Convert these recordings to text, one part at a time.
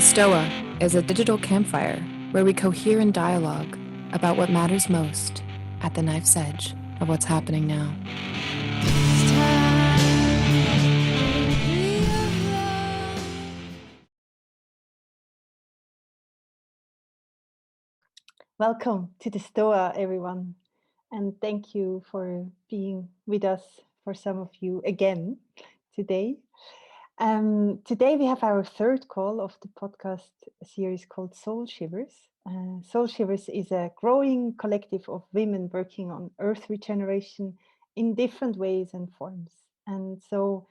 Stoa is a digital campfire where we cohere in dialogue about what matters most at the knife's edge of what's happening now. Welcome to the Stoa, everyone, and thank you for being with us, for some of you again today. Today we have our third call of the podcast series called Soul Shivers. Soul Shivers is a growing collective of women working on earth regeneration in different ways and forms. And so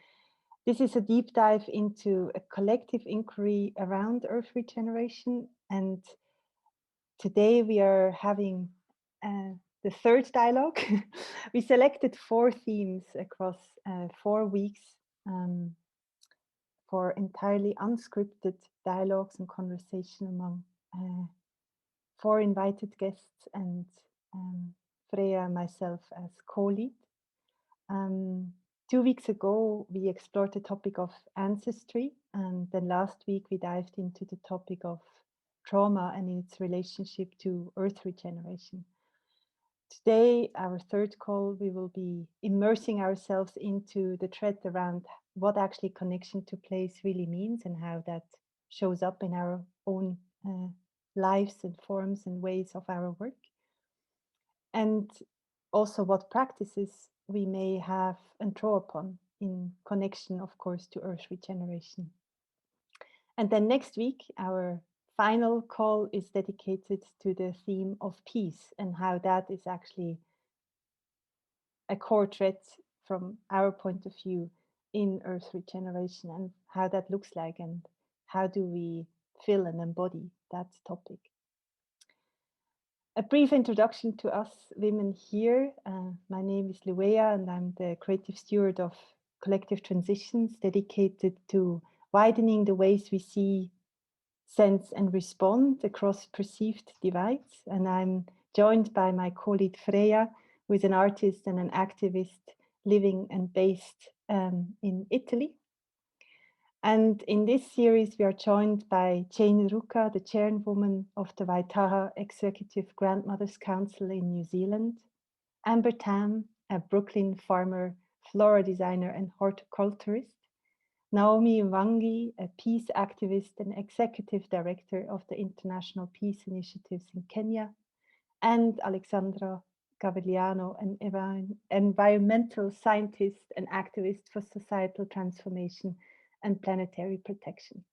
this is a deep dive into a collective inquiry around earth regeneration. And today we are having the third dialogue. We selected 4 themes across 4 weeks for entirely unscripted dialogues and conversation among 4 invited guests and Freya and myself as co-lead. 2 weeks ago, we explored the topic of ancestry, and then last week we dived into the topic of trauma and its relationship to earth regeneration. Today, our third call, we will be immersing ourselves into the thread around what actually connection to place really means and how that shows up in our own lives and forms and ways of our work. And also what practices we may have and draw upon in connection, of course, to earth regeneration. And then next week, our final call is dedicated to the theme of peace and how that is actually a core thread from our point of view in earth regeneration and how that looks like and how do we feel and embody that topic. A brief introduction to us women here. My name is Luea and I'm the creative steward of Collective Transitions, dedicated to widening the ways we see, sense and respond across perceived divides. And I'm joined by my colleague Freya, who is an artist and an activist living and based in Italy. And in this series, we are joined by Jane Ruka, the chairwoman of the Waitaha Executive Grandmothers Council in New Zealand, Amber Tamm, a Brooklyn farmer, flora designer and horticulturist, Naomi Mwangi, a peace activist and executive director of the International Peace Initiatives in Kenya, and Alexandra Gavilano, an environmental scientist and activist for societal transformation and planetary protection.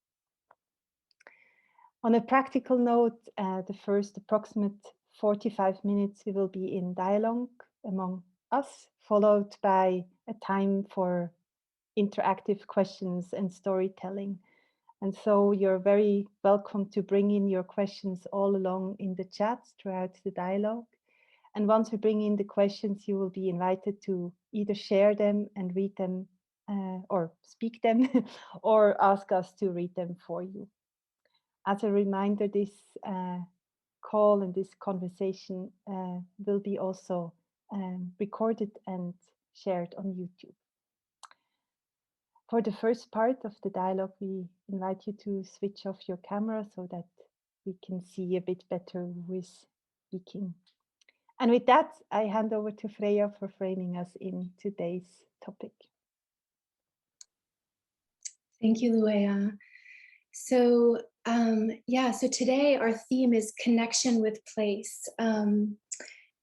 On a practical note, the first approximate 45 minutes we will be in dialogue among us, followed by a time for interactive questions and storytelling. And so you're very welcome to bring in your questions all along in the chat throughout the dialogue. And once we bring in the questions, you will be invited to either share them and read them or speak them or ask us to read them for you. As a reminder, this call and this conversation will be also recorded and shared on YouTube. For the first part of the dialogue, we invite you to switch off your camera so that we can see a bit better who is speaking. And with that, I hand over to Freya for framing us in today's topic. Thank you, Luea. So today our theme is connection with place.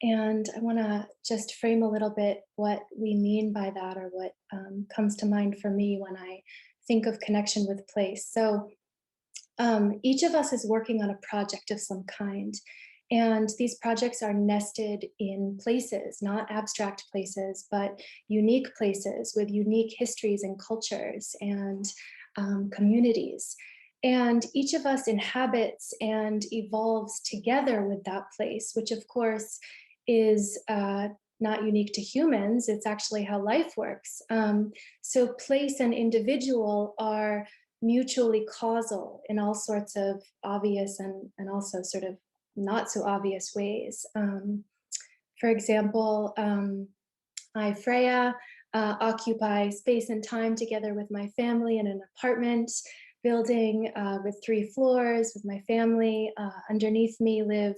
And I want to just frame a little bit what we mean by that, or what comes to mind for me when I think of connection with place. So each of us is working on a project of some kind. And these projects are nested in places, not abstract places, but unique places with unique histories and cultures and communities. And each of us inhabits and evolves together with that place, which of course is not unique to humans. It's actually how life works. So place and individual are mutually causal in all sorts of obvious and also sort of not so obvious ways. For example, I, Freya, occupy space and time together with my family in an apartment. building with 3 floors with my family. Underneath me live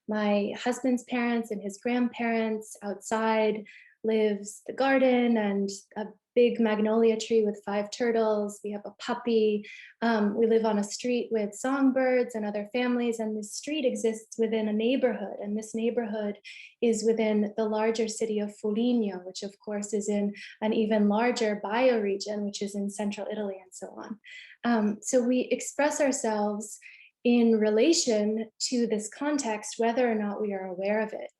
my husband's parents and his grandparents. Outside lives the garden and a big magnolia tree with 5 turtles. We have a puppy. We live on a street with songbirds and other families, and this street exists within a neighborhood, and this neighborhood is within the larger city of Foligno, which of course is in an even larger bioregion, which is in central Italy and so on. So we express ourselves in relation to this context, whether or not we are aware of it.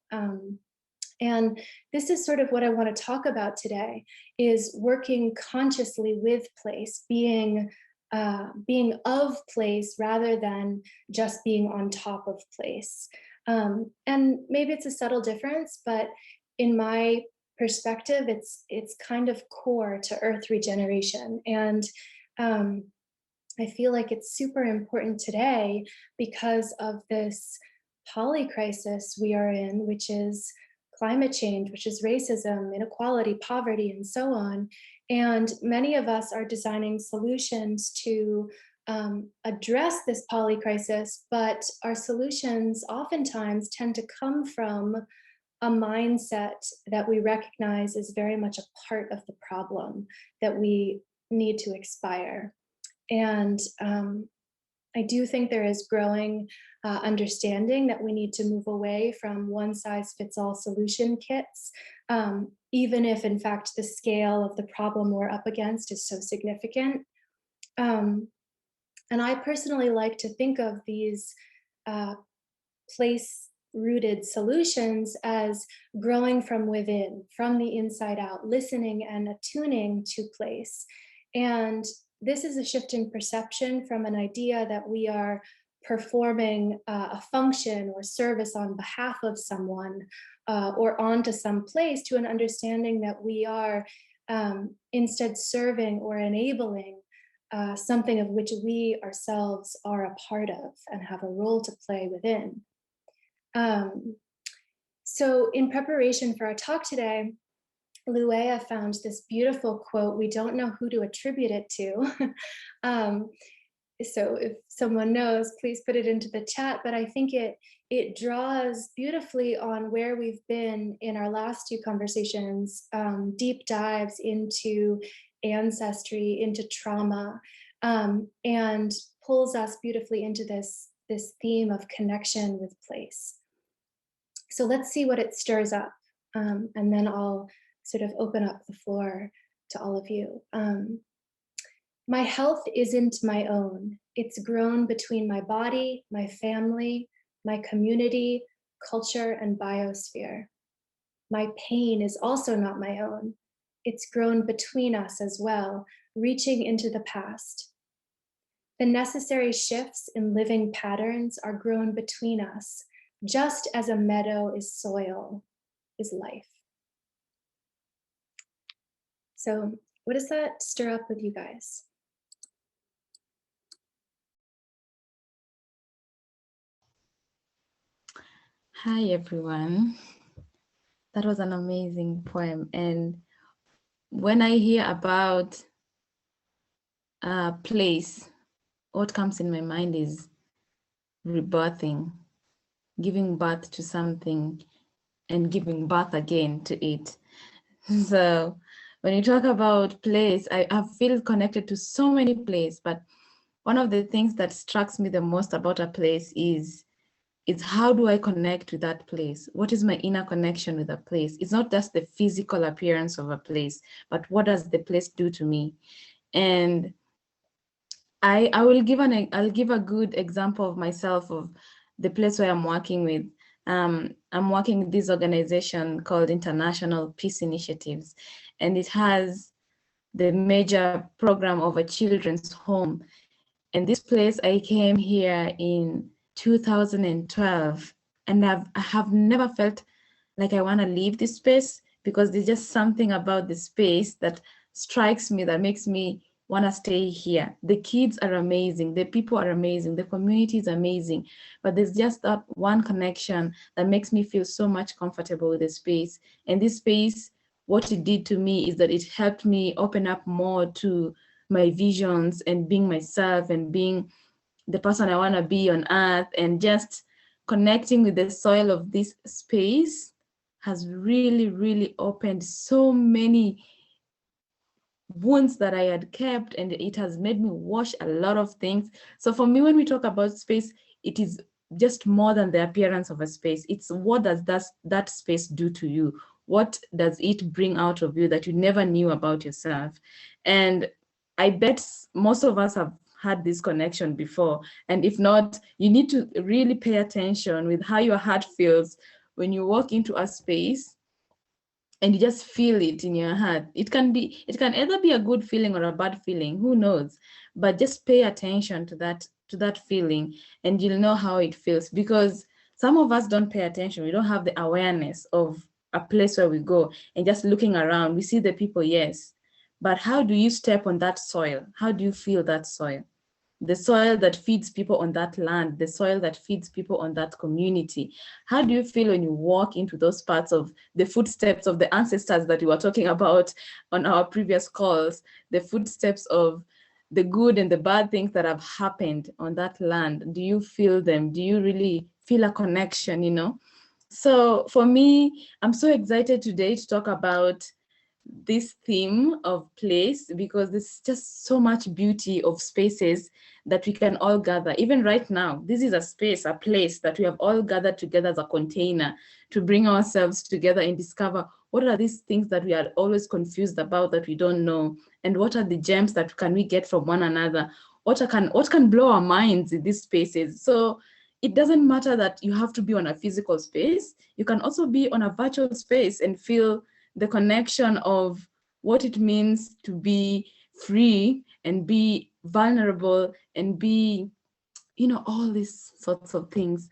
And this is sort of what I want to talk about today, is working consciously with place, being of place rather than just being on top of place. And maybe it's a subtle difference, but in my perspective, it's kind of core to Earth regeneration. And I feel like it's super important today because of this polycrisis we are in, which is climate change, which is racism, inequality, poverty, and so on. And many of us are designing solutions to address this polycrisis, but our solutions oftentimes tend to come from a mindset that we recognize is very much a part of the problem that we need to expire. And I do think there is growing understanding that we need to move away from one-size-fits-all solution kits, even if in fact the scale of the problem we're up against is so significant. And I personally like to think of these place-rooted solutions as growing from within, from the inside out, listening and attuning to place. And this is a shift in perception from an idea that we are performing a function or service on behalf of someone or onto some place, to an understanding that we are instead serving or enabling something of which we ourselves are a part of and have a role to play within. So in preparation for our talk today, Luea found this beautiful quote. We don't know who to attribute it to. So if someone knows, please put it into the chat. But I think it draws beautifully on where we've been in our last 2 conversations, deep dives into ancestry, into trauma, and pulls us beautifully into this theme of connection with place. So let's see what it stirs up, and then I'll sort of open up the floor to all of you. My health isn't my own. It's grown between my body, my family, my community, culture, and biosphere. My pain is also not my own. It's grown between us as well, reaching into the past. The necessary shifts in living patterns are grown between us, just as a meadow is soil, is life. So what does that stir up with you guys? Hi, everyone. That was an amazing poem. And when I hear about place, what comes in my mind is rebirthing, giving birth to something and giving birth again to it. So when you talk about place, I feel connected to so many places, but one of the things that strikes me the most about a place is how do I connect with that place? What is my inner connection with a place? It's not just the physical appearance of a place, but what does the place do to me? And I'll give a good example of myself, of the place where I'm working with. I'm working with this organization called International Peace Initiatives, and it has the major program of a children's home. And this place, I came here in 2012, and I have never felt like I want to leave this space, because there's just something about the space that strikes me, that makes me want to stay here. The kids are amazing, the people are amazing, the community is amazing, but there's just that one connection that makes me feel so much comfortable with the space. And this space, what it did to me is that it helped me open up more to my visions and being myself and being the person I want to be on earth, and just connecting with the soil of this space has really, really opened so many wounds that I had kept, and it has made me wash a lot of things. So for me, when we talk about space, it is just more than the appearance of a space. It's what does that space do to you? What does it bring out of you that you never knew about yourself? And I bet most of us have had this connection before. And if not, you need to really pay attention with how your heart feels when you walk into a space and you just feel it in your heart. It can either be a good feeling or a bad feeling, who knows? But just pay attention to that feeling, and you'll know how it feels. Because some of us don't pay attention. We don't have the awareness of a place where we go, and just looking around, we see the people, yes. But how do you step on that soil? How do you feel that soil? The soil that feeds people on that land, the soil that feeds people on that community. How do you feel when you walk into those parts of the footsteps of the ancestors that we were talking about on our previous calls, the footsteps of the good and the bad things that have happened on that land? Do you feel them? Do you really feel a connection, you know? So for me, I'm so excited today to talk about this theme of place, because there's just so much beauty of spaces that we can all gather. Even right now, this is a space, a place that we have all gathered together as a container to bring ourselves together and discover what are these things that we are always confused about that we don't know, and what are the gems that can we get from one another, what can blow our minds in these spaces. So it doesn't matter that you have to be on a physical space. You can also be on a virtual space and feel the connection of what it means to be free and be vulnerable and be, you know, all these sorts of things.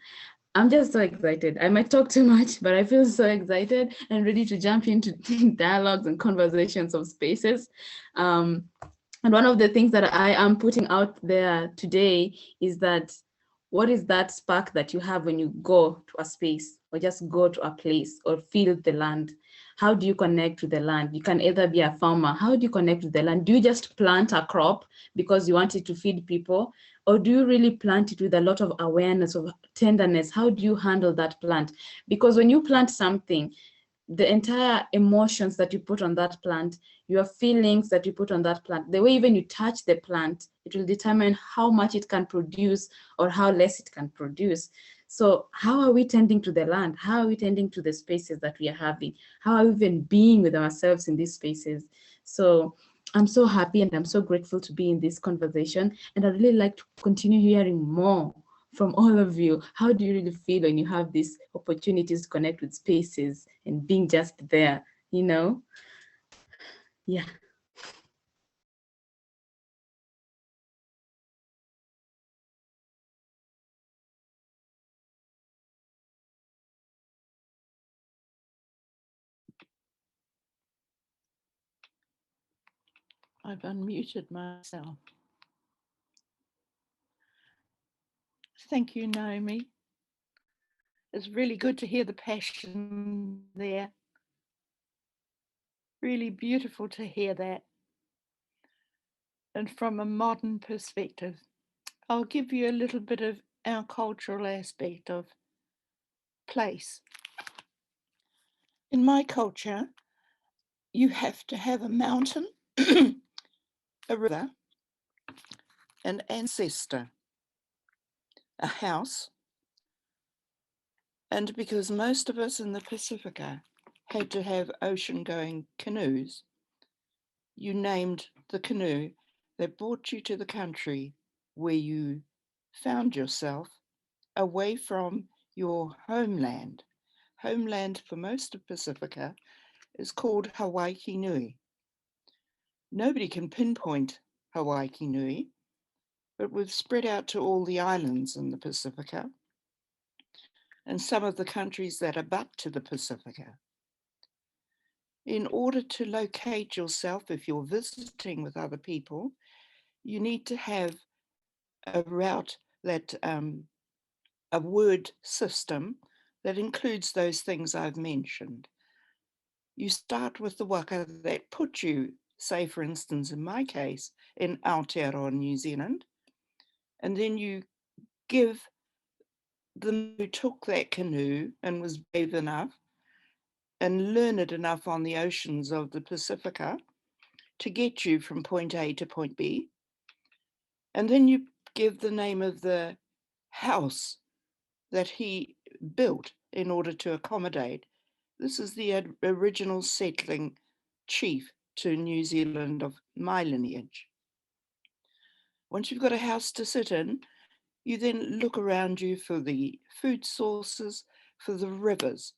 I'm just so excited. I might talk too much, but I feel so excited and ready to jump into dialogues and conversations of spaces. And one of the things that I am putting out there today is that what is that spark that you have when you go to a space or just go to a place or feel the land? How do you connect with the land? You can either be a farmer. How do you connect with the land? Do you just plant a crop because you want it to feed people? Or do you really plant it with a lot of awareness, of tenderness? How do you handle that plant? Because when you plant something, the entire emotions that you put on that plant, your feelings that you put on that plant, the way even you touch the plant, it will determine how much it can produce or how less it can produce. So how are we tending to the land? How are we tending to the spaces that we are having? How are we even being with ourselves in these spaces? So I'm so happy and I'm so grateful to be in this conversation. And I'd really like to continue hearing more from all of you. How do you really feel when you have these opportunities to connect with spaces and being just there, you know? Yeah. I've unmuted myself. Thank you, Naomi. It's really good to hear the passion there. Really beautiful to hear that. And from a modern perspective, I'll give you a little bit of our cultural aspect of place. In my culture, you have to have a mountain, a river, an ancestor, a house, and because most of us in the Pacifica had to have ocean-going canoes, you named the canoe that brought you to the country where you found yourself away from your homeland. Homeland for most of Pacifica is called Hawaii Nui. Nobody can pinpoint Hawaii Nui, but we've spread out to all the islands in the Pacifica and some of the countries that abut to the Pacifica. In order to locate yourself, if you're visiting with other people, you need to have a route that, a word system that includes those things I've mentioned. You start with the waka that put you say for instance, in my case, in Aotearoa, New Zealand, and then you give them who took that canoe and was brave enough and learned enough on the oceans of the Pacifica to get you from point A to point B. And then you give the name of the house that he built in order to accommodate. This is the original settling chief to New Zealand of my lineage. Once you've got a house to sit in, you then look around you for the food sources, for the rivers,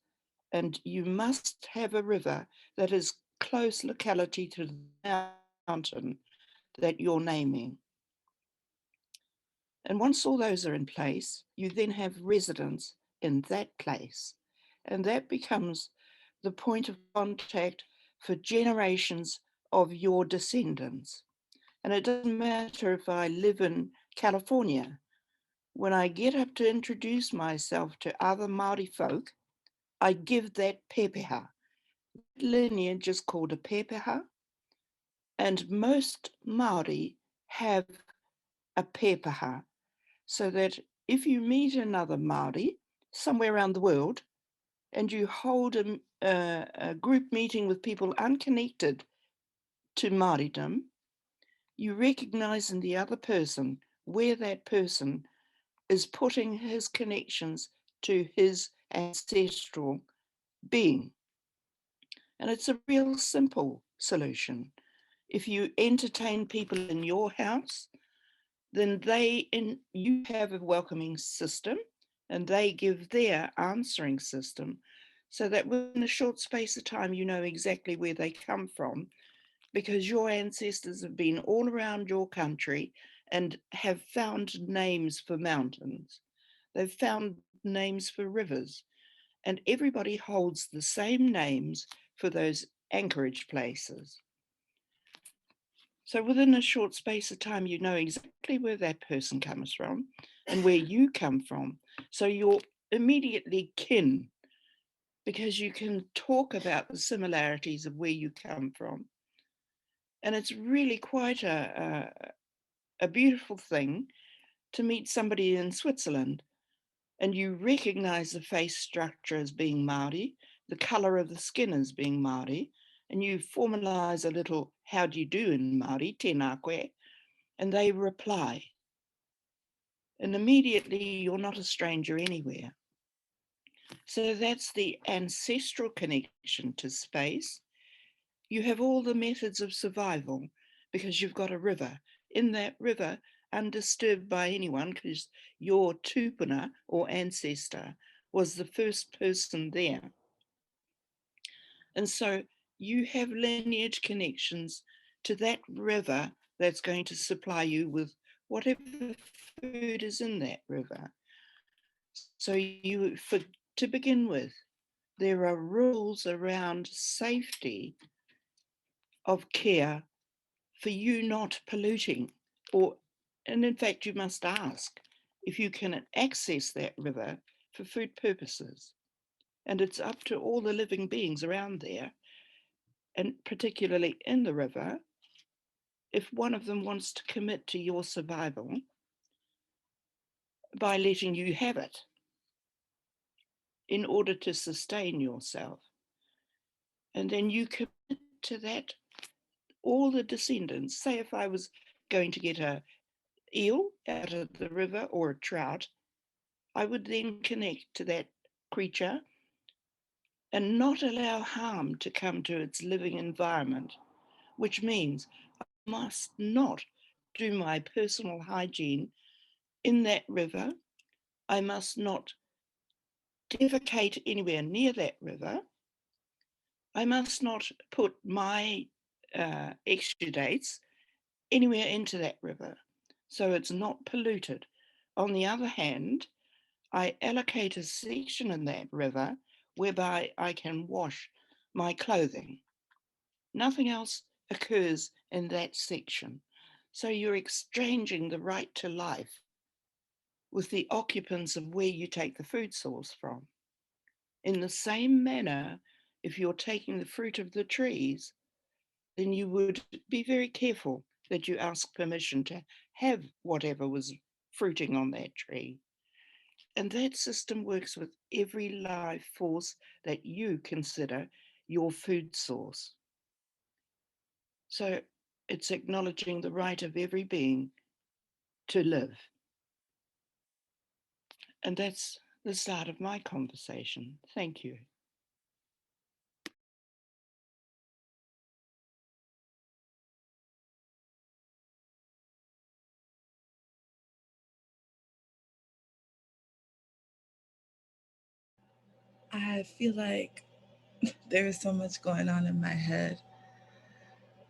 and you must have a river that is close locality to the mountain that you're naming. And once all those are in place, you then have residents in that place. And that becomes the point of contact for generations of your descendants. And it doesn't matter if I live in California. When I get up to introduce myself to other Māori folk, I give that pepeha. Lineage is called a pepeha, and most Māori have a pepeha, so that if you meet another Māori somewhere around the world and you hold a group meeting with people unconnected to Māoridom, you recognize in the other person where that person is putting his connections to his ancestral being. And it's a real simple solution. If you entertain people in your house, then you have a welcoming system and they give their answering system, so that within a short space of time, you know exactly where they come from, because your ancestors have been all around your country and have found names for mountains. They've found names for rivers, and everybody holds the same names for those anchorage places. So within a short space of time, you know exactly where that person comes from and where you come from. So you're immediately kin, because you can talk about the similarities of where you come from. And it's really quite a beautiful thing to meet somebody in Switzerland and you recognize the face structure as being Māori, the color of the skin as being Māori, and you formalize a little how do you do in Māori, tēnā koe, and they reply. And immediately you're not a stranger anywhere. So that's the ancestral connection to space. You have all the methods of survival because you've got a river. In that river, undisturbed by anyone, because your tupuna or ancestor was the first person there. And so you have lineage connections to that river that's going to supply you with whatever food is in that river. So to begin with, there are rules around safety of care for you not polluting, and in fact, you must ask if you can access that river for food purposes. And it's up to all the living beings around there, and particularly in the river, if one of them wants to commit to your survival by letting you have it in order to sustain yourself. And then you commit to that, all the descendants. Say if I was going to get a eel out of the river or a trout, I would then connect to that creature and not allow harm to come to its living environment, which means I must not do my personal hygiene in that river. I must not defecate anywhere near that river. I must not put my exudates anywhere into that river, so it's not polluted. On the other hand, I allocate a section in that river whereby I can wash my clothing. Nothing else occurs in that section. So you're exchanging the right to life with the occupants of where you take the food source from. In the same manner, if you're taking the fruit of the trees, then you would be very careful that you ask permission to have whatever was fruiting on that tree. And that system works with every life force that you consider your food source. So it's acknowledging the right of every being to live. And that's the start of my conversation. Thank you. I feel like there is so much going on in my head,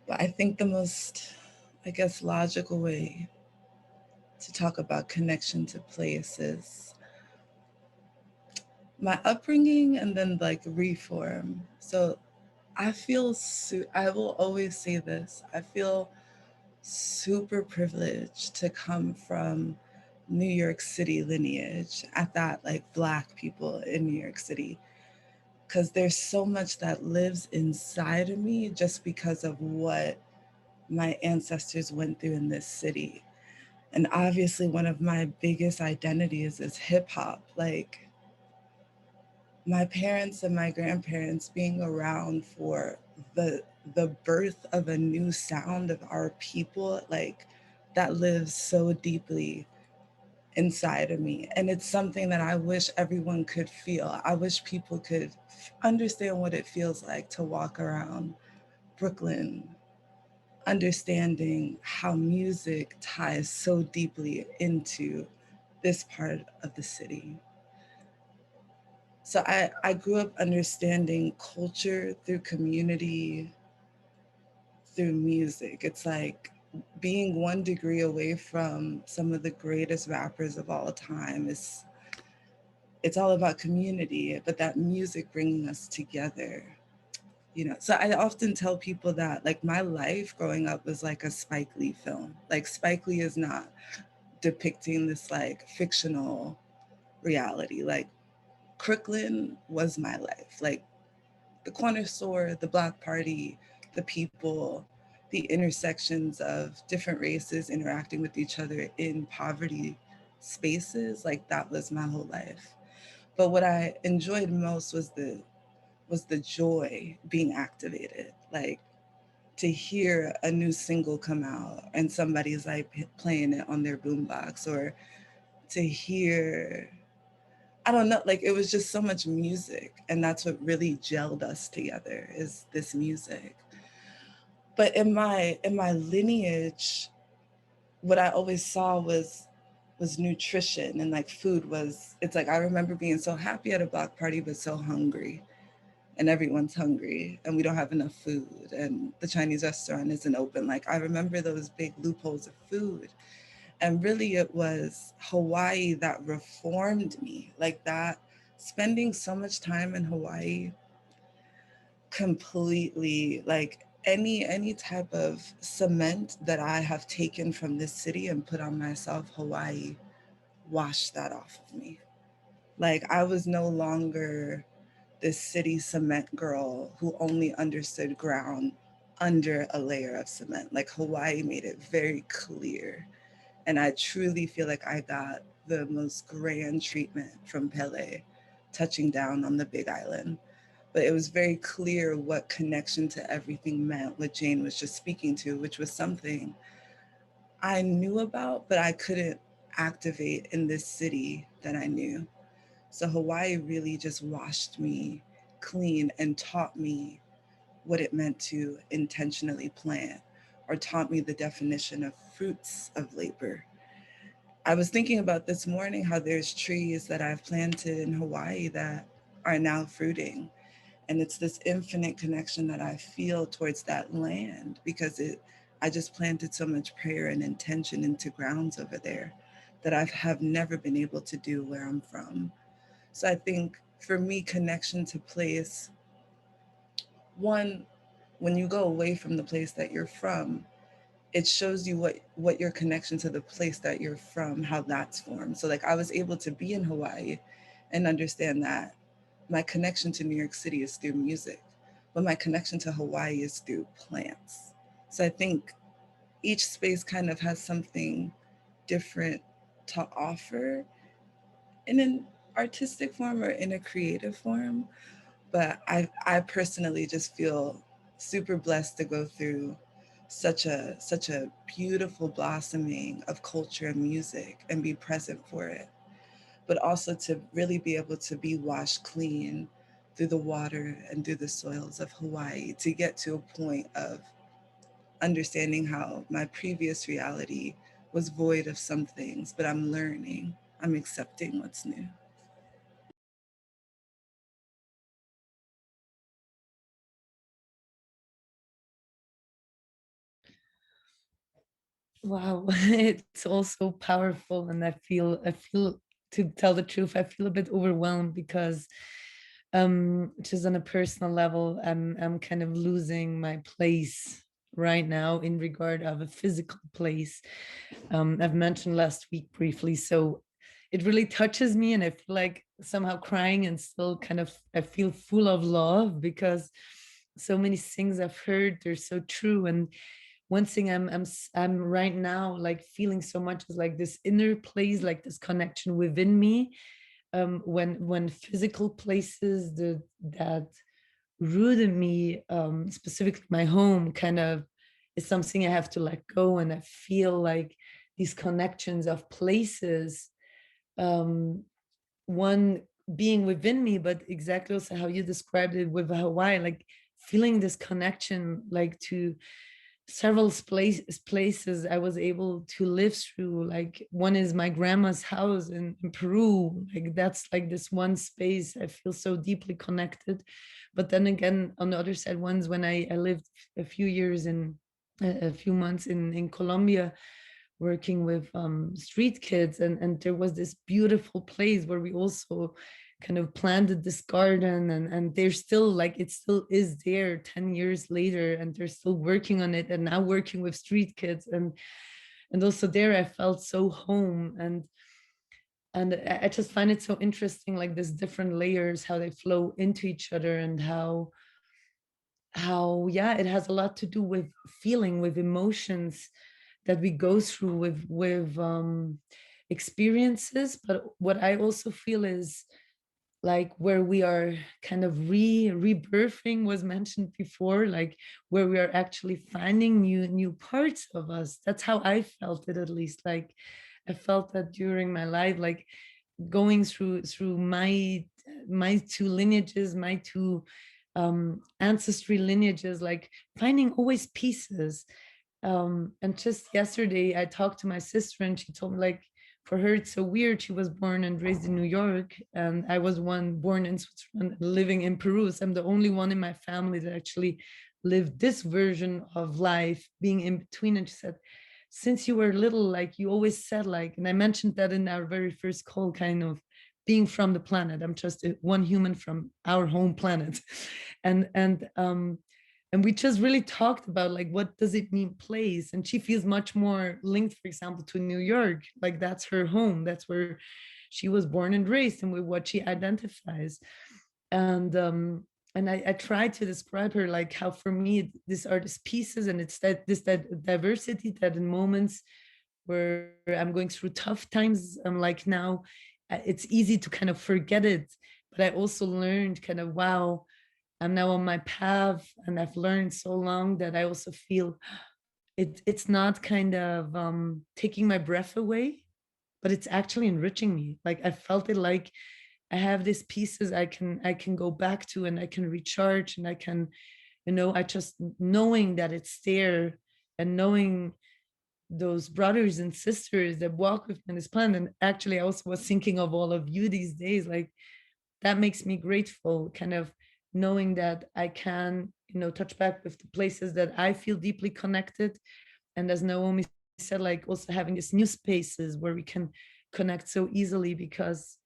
but I think the most, I guess, logical way to talk about connection to place is my upbringing and then like reform. So I feel, I will always say this, I feel super privileged to come from New York City lineage, at that, like Black people in New York City, because there's so much that lives inside of me just because of what my ancestors went through in this city. And obviously one of my biggest identities is hip hop. Like my parents and my grandparents being around for the the birth of a new sound of our people, like that lives so deeply inside of me. And it's something that I wish everyone could feel. I wish people could understand what it feels like to walk around Brooklyn, understanding how music ties so deeply into this part of the city. So I grew up understanding culture through community, through music. It's like being 1 degree away from some of the greatest rappers of all time is, it's all about community, but that music bringing us together. You know, so I often tell people that like my life growing up was like a Spike Lee film. Like Spike Lee is not depicting this like fictional reality. Like Crooklyn was my life. Like the corner store, the block party, the people, the intersections of different races interacting with each other in poverty spaces, like that was my whole life. But what I enjoyed most was the joy being activated. Like to hear a new single come out and somebody's like playing it on their boombox, or to hear, I don't know, like it was just so much music, and that's what really gelled us together, is this music. But in my lineage, what I always saw was nutrition, and like food was, it's like I remember being so happy at a block party but so hungry, and everyone's hungry and we don't have enough food and the Chinese restaurant isn't open. Like I remember those big loopholes of food. And really it was Hawaii that reformed me. Like that, spending so much time in Hawaii completely, like any type of cement that I have taken from this city and put on myself, Hawaii washed that off of me. Like I was no longer this city cement girl who only understood ground under a layer of cement. Like Hawaii made it very clear. And I truly feel like I got the most grand treatment from Pele touching down on the Big Island. But it was very clear what connection to everything meant, what Jane was just speaking to, which was something I knew about, but I couldn't activate in this city that I knew. So Hawaii really just washed me clean and taught me what it meant to intentionally plant, or taught me the definition of fruits of labor. I was thinking about this morning how there's trees that I've planted in Hawaii that are now fruiting. And it's this infinite connection that I feel towards that land, because I just planted so much prayer and intention into grounds over there that I have never been able to do where I'm from. So I think for me, connection to place, one, when you go away from the place that you're from, it shows you what your connection to the place that you're from, how that's formed. So like I was able to be in Hawaii and understand that my connection to New York City is through music. but my connection to Hawaii is through plants. So I think each space kind of has something different to offer in an artistic form or in a creative form. But I personally just feel super blessed to go through such a beautiful blossoming of culture and music and be present for it, but also to really be able to be washed clean through the water and through the soils of Hawaii to get to a point of understanding how my previous reality was void of some things, but I'm learning, I'm accepting what's new. Wow, it's also powerful, and I feel to tell the truth, I feel a bit overwhelmed because just on a personal level, I'm kind of losing my place right now in regard of a physical place. I've mentioned last week briefly, so it really touches me, and I feel like somehow crying and still kind of I feel full of love because so many things I've heard, they're so true. And one thing I'm right now like feeling so much is like this inner place, like this connection within me. When physical places that rooted me, specifically my home, kind of is something I have to let go, and I feel like these connections of places, um, one being within me, but exactly also how you described it with Hawaii, like feeling this connection, like to several places I was able to live through. Like one is my grandma's house in Peru. Like that's like this one space I feel so deeply connected. But then again, on the other side, ones when I lived a few years in a few months in Colombia, working with street kids, and there was this beautiful place where we also kind of planted this garden, and they're still like it still is there 10 years later, and they're still working on it and now working with street kids. And also there I felt so home. And I just find it so interesting, like this different layers, how they flow into each other, and how yeah, it has a lot to do with feeling, with emotions that we go through, with experiences. But what I also feel is like where we are kind of rebirthing was mentioned before, like where we are actually finding new parts of us. That's how I felt it, at least. Like I felt that during my life, like going through my two lineages, my two ancestry lineages, like finding always pieces. And just yesterday I talked to my sister, and she told me, like, for her it's so weird, she was born and raised in New York, and I was one born in Switzerland living in Peru. So I'm the only one in my family that actually lived this version of life, being in between. And she said, since you were little, like you always said, like, and I mentioned that in our very first call, kind of being from the planet, I'm just one human from our home planet. And we just really talked about, like, what does it mean place. And she feels much more linked, for example, to New York. Like that's her home, that's where she was born and raised, and with what she identifies. And I tried to describe her, like how for me these are these pieces, and it's that diversity that in moments where I'm going through tough times, I'm like, now it's easy to kind of forget it. But I also learned kind of, wow, I'm now on my path, and I've learned so long that I also feel it's not kind of taking my breath away, but it's actually enriching me. Like I felt it, like I have these pieces I can go back to, and I can recharge, and I can, I just knowing that it's there, and knowing those brothers and sisters that walk with me on this planet. And actually I also was thinking of all of you these days, like that makes me grateful, kind of knowing that I can, touch back with the places that I feel deeply connected. And as Naomi said, like also having these new spaces where we can connect so easily, because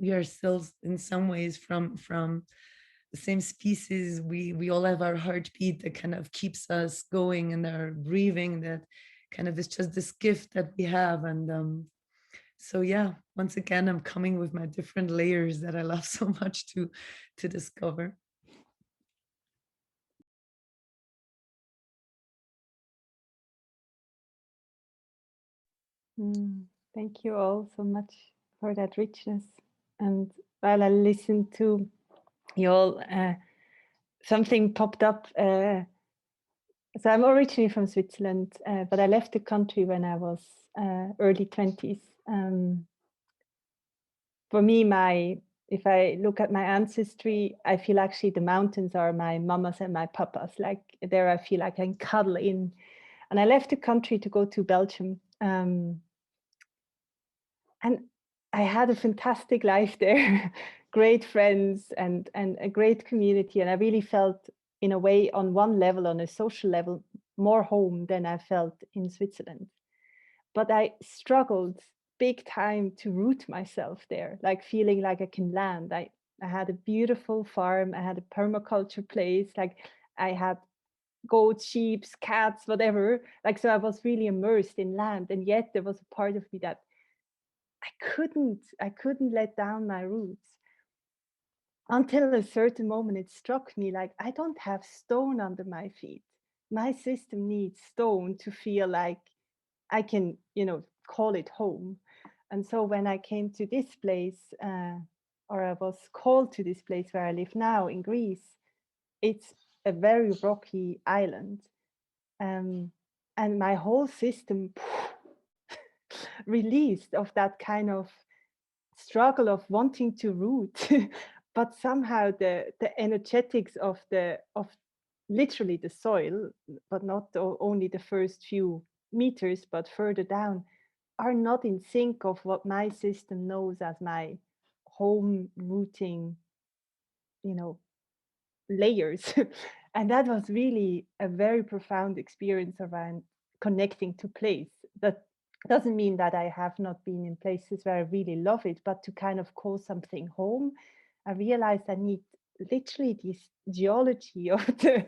we are still in some ways from the same species. We all have our heartbeat that kind of keeps us going, and our breathing that kind of is just this gift that we have. And so yeah, once again, I'm coming with my different layers that I love so much to discover. Thank you all so much for that richness. And while I listened to you all, something popped up. So I'm originally from Switzerland, but I left the country when I was early 20s. For me, if I look at my ancestry, I feel actually the mountains are my mamas and my papas. Like there, I feel like I can cuddle in. And I left the country to go to Belgium. And I had a fantastic life there, great friends and a great community. And I really felt, in a way, on one level, on a social level, more home than I felt in Switzerland. But I struggled big time to root myself there, like feeling like I can land. I had a beautiful farm, I had a permaculture place, like I had goats, sheep, cats, whatever. Like, so I was really immersed in land. And yet there was a part of me that I couldn't let down my roots until a certain moment. It struck me like I don't have stone under my feet. My system needs stone to feel like I can, call it home. And so when I came to this place, or I was called to this place where I live now in Greece, it's a very rocky island. And my whole system released of that kind of struggle of wanting to root, but somehow the energetics of literally the soil, but not only the first few meters, but further down, are not in sync of what my system knows as my home rooting, layers. And that was really a very profound experience around connecting to place. That doesn't mean that I have not been in places where I really love it, but to kind of call something home, I realized I need literally this geology of the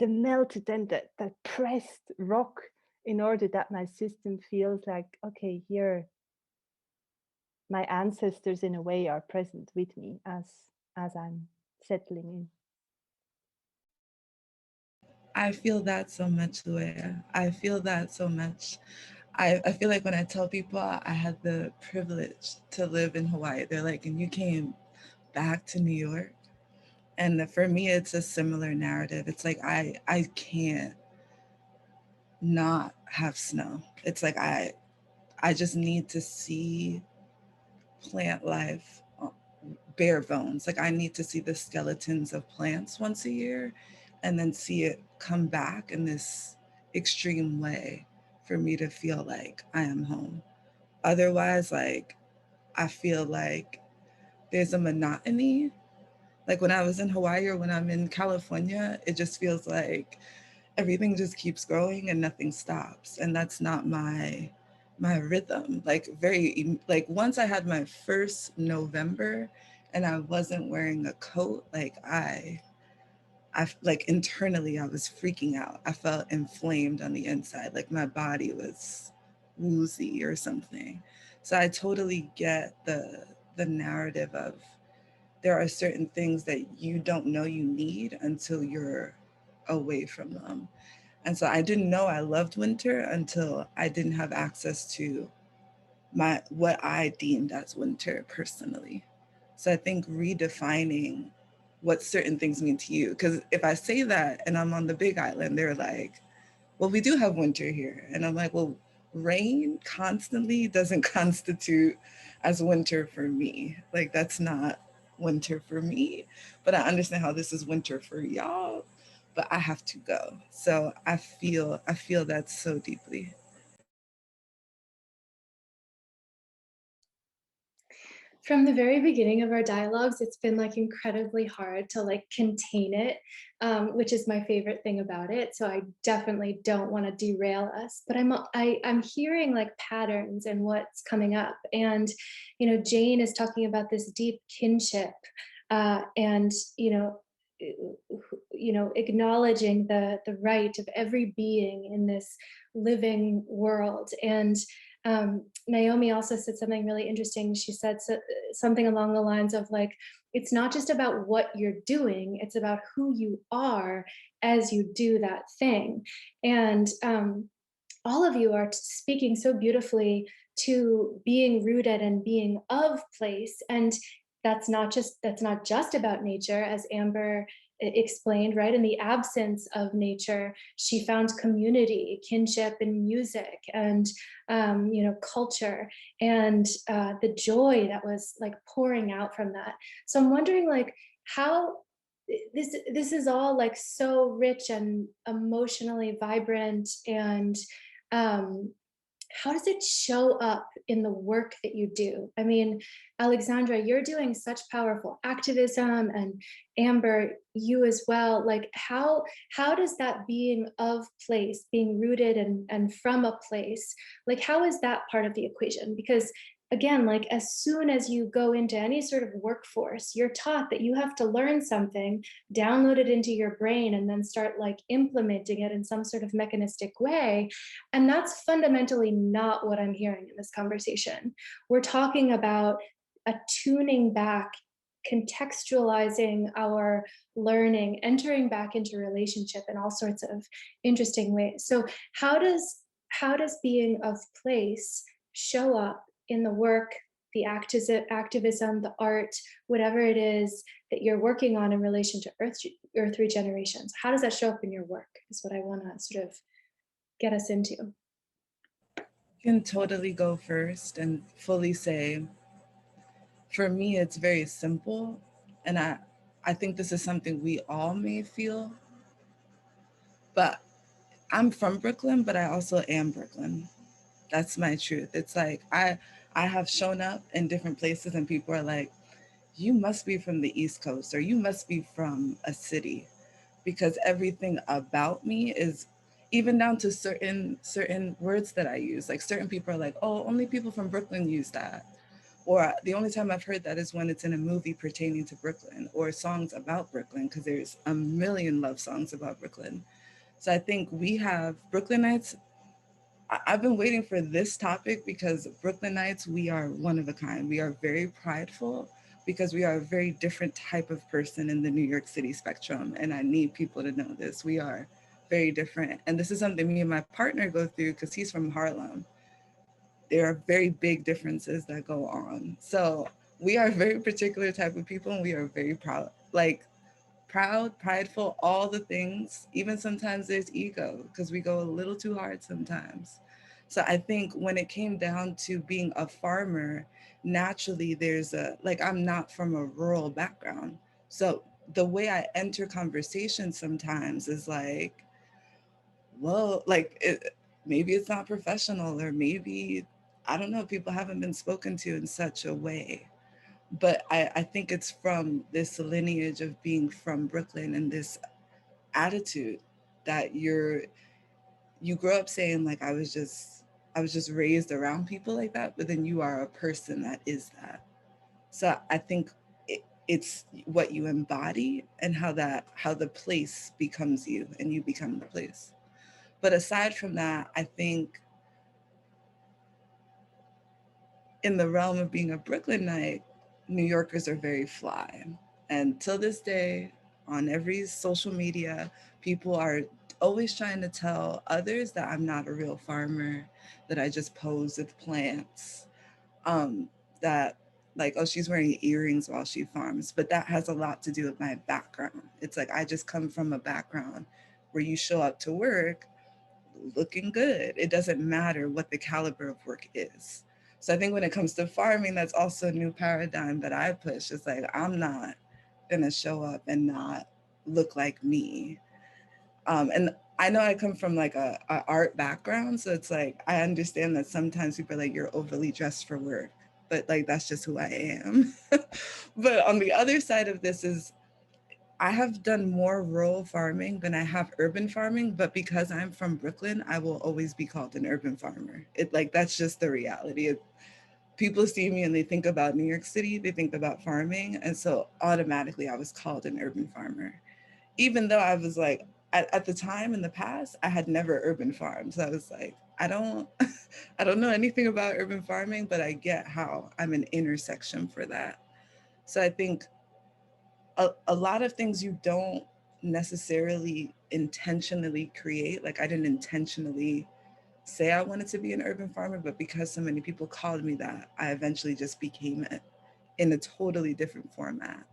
melted and the pressed rock in order that my system feels like, okay, here my ancestors in a way are present with me as I'm settling in. I feel that so much, Luea. I feel that so much. I feel like when I tell people I had the privilege to live in Hawaii, they're like, and you came back to New York. And for me, it's a similar narrative. It's like I can't not have snow. It's like I just need to see plant life bare bones. Like I need to see the skeletons of plants once a year and then see it come back in this extreme way for me to feel like I am home. Otherwise, like I feel like there's a monotony. Like when I was in Hawaii or when I'm in California, it just feels like everything just keeps growing and nothing stops. And that's not my rhythm. Like once I had my first November and I wasn't wearing a coat, like I like internally I was freaking out. I felt inflamed on the inside, like my body was woozy or something. So I totally get the narrative of there are certain things that you don't know you need until you're away from them. And so I didn't know I loved winter until I didn't have access to what I deemed as winter personally. So I think redefining what certain things mean to you. Because if I say that and I'm on the Big Island, they're like, well, we do have winter here. And I'm like, well, rain constantly doesn't constitute as winter for me. Like that's not winter for me. But I understand how this is winter for y'all. But I have to go. So I feel that so deeply. From the very beginning of our dialogues, it's been like incredibly hard to like contain it, which is my favorite thing about it. So I definitely don't want to derail us, but I'm hearing like patterns and what's coming up. And, Jane is talking about this deep kinship, and, acknowledging the right of every being in this living world. And Naomi also said something really interesting. She said something along the lines of like, it's not just about what you're doing, it's about who you are as you do that thing. And all of you are speaking so beautifully to being rooted and being of place. And that's not just about nature, as Amber explained, right? In the absence of nature, she found community, kinship, and music, and culture, and the joy that was like pouring out from that. So I'm wondering, like, how this is all like so rich and emotionally vibrant, and how does it show up in the work that you do? I mean, Alexandra, you're doing such powerful activism, and Amber, you as well. Like, how does that being of place, being rooted and from a place, like, how is that part of the equation? Because again, like, as soon as you go into any sort of workforce, you're taught that you have to learn something, download it into your brain, and then start like implementing it in some sort of mechanistic way. And that's fundamentally not what I'm hearing in this conversation. We're talking about attuning back, contextualizing our learning, entering back into relationship in all sorts of interesting ways. So how does being of place show up in the work, the activism, the art, whatever it is that you're working on in relation to earth regenerations? How does that show up in your work is what I want to sort of get us into. I can totally go first and fully say, for me, it's very simple. And I think this is something we all may feel, but I'm from Brooklyn, but I also am Brooklyn. That's my truth. It's like, I have shown up in different places and people are like, you must be from the East Coast, or you must be from a city, because everything about me is, even down to certain words that I use. Like, certain people are like, oh, only people from Brooklyn use that. Or the only time I've heard that is when it's in a movie pertaining to Brooklyn, or songs about Brooklyn, because there's a million love songs about Brooklyn. So I think we have Brooklynites. I've been waiting for this topic because Brooklynites, we are one of a kind. We are very prideful because we are a very different type of person in the New York City spectrum. And I need people to know this. We are very different. And this is something me and my partner go through because he's from Harlem. There are very big differences that go on. So we are a very particular type of people, and we are very proud, prideful, all the things. Even sometimes there's ego because we go a little too hard sometimes. So I think when it came down to being a farmer, naturally there's I'm not from a rural background. So the way I enter conversations sometimes is like, well, maybe it's not professional, or maybe, I don't know, people haven't been spoken to in such a way. But I think it's from this lineage of being from Brooklyn and this attitude that you grow up saying, like, I was just raised around people like that, but then you are a person that is that. So I think it's what you embody and how the place becomes you and you become the place. But aside from that, I think in the realm of being a Brooklynite, New Yorkers are very fly. And till this day, on every social media, people are always trying to tell others that I'm not a real farmer, that I just pose with plants, that, like, oh, she's wearing earrings while she farms. But that has a lot to do with my background. It's like I just come from a background where you show up to work looking good. It doesn't matter what the caliber of work is. So I think when it comes to farming, that's also a new paradigm that I push. It's like, I'm not gonna show up and not look like me. And I know I come from like a art background, so it's like I understand that sometimes people are like, you're overly dressed for work, but like that's just who I am. But on the other side of this is, I have done more rural farming than I have urban farming, but because I'm from Brooklyn, I will always be called an urban farmer. That's just the reality. People see me and they think about New York City, they think about farming, and so automatically I was called an urban farmer. Even though I was like, at the time in the past, I had never urban farmed. So I was like, I don't I don't know anything about urban farming, but I get how I'm an intersection for that. So I think a lot of things you don't necessarily intentionally create. Like, I didn't intentionally say I wanted to be an urban farmer, but because so many people called me that, I eventually just became it in a totally different format.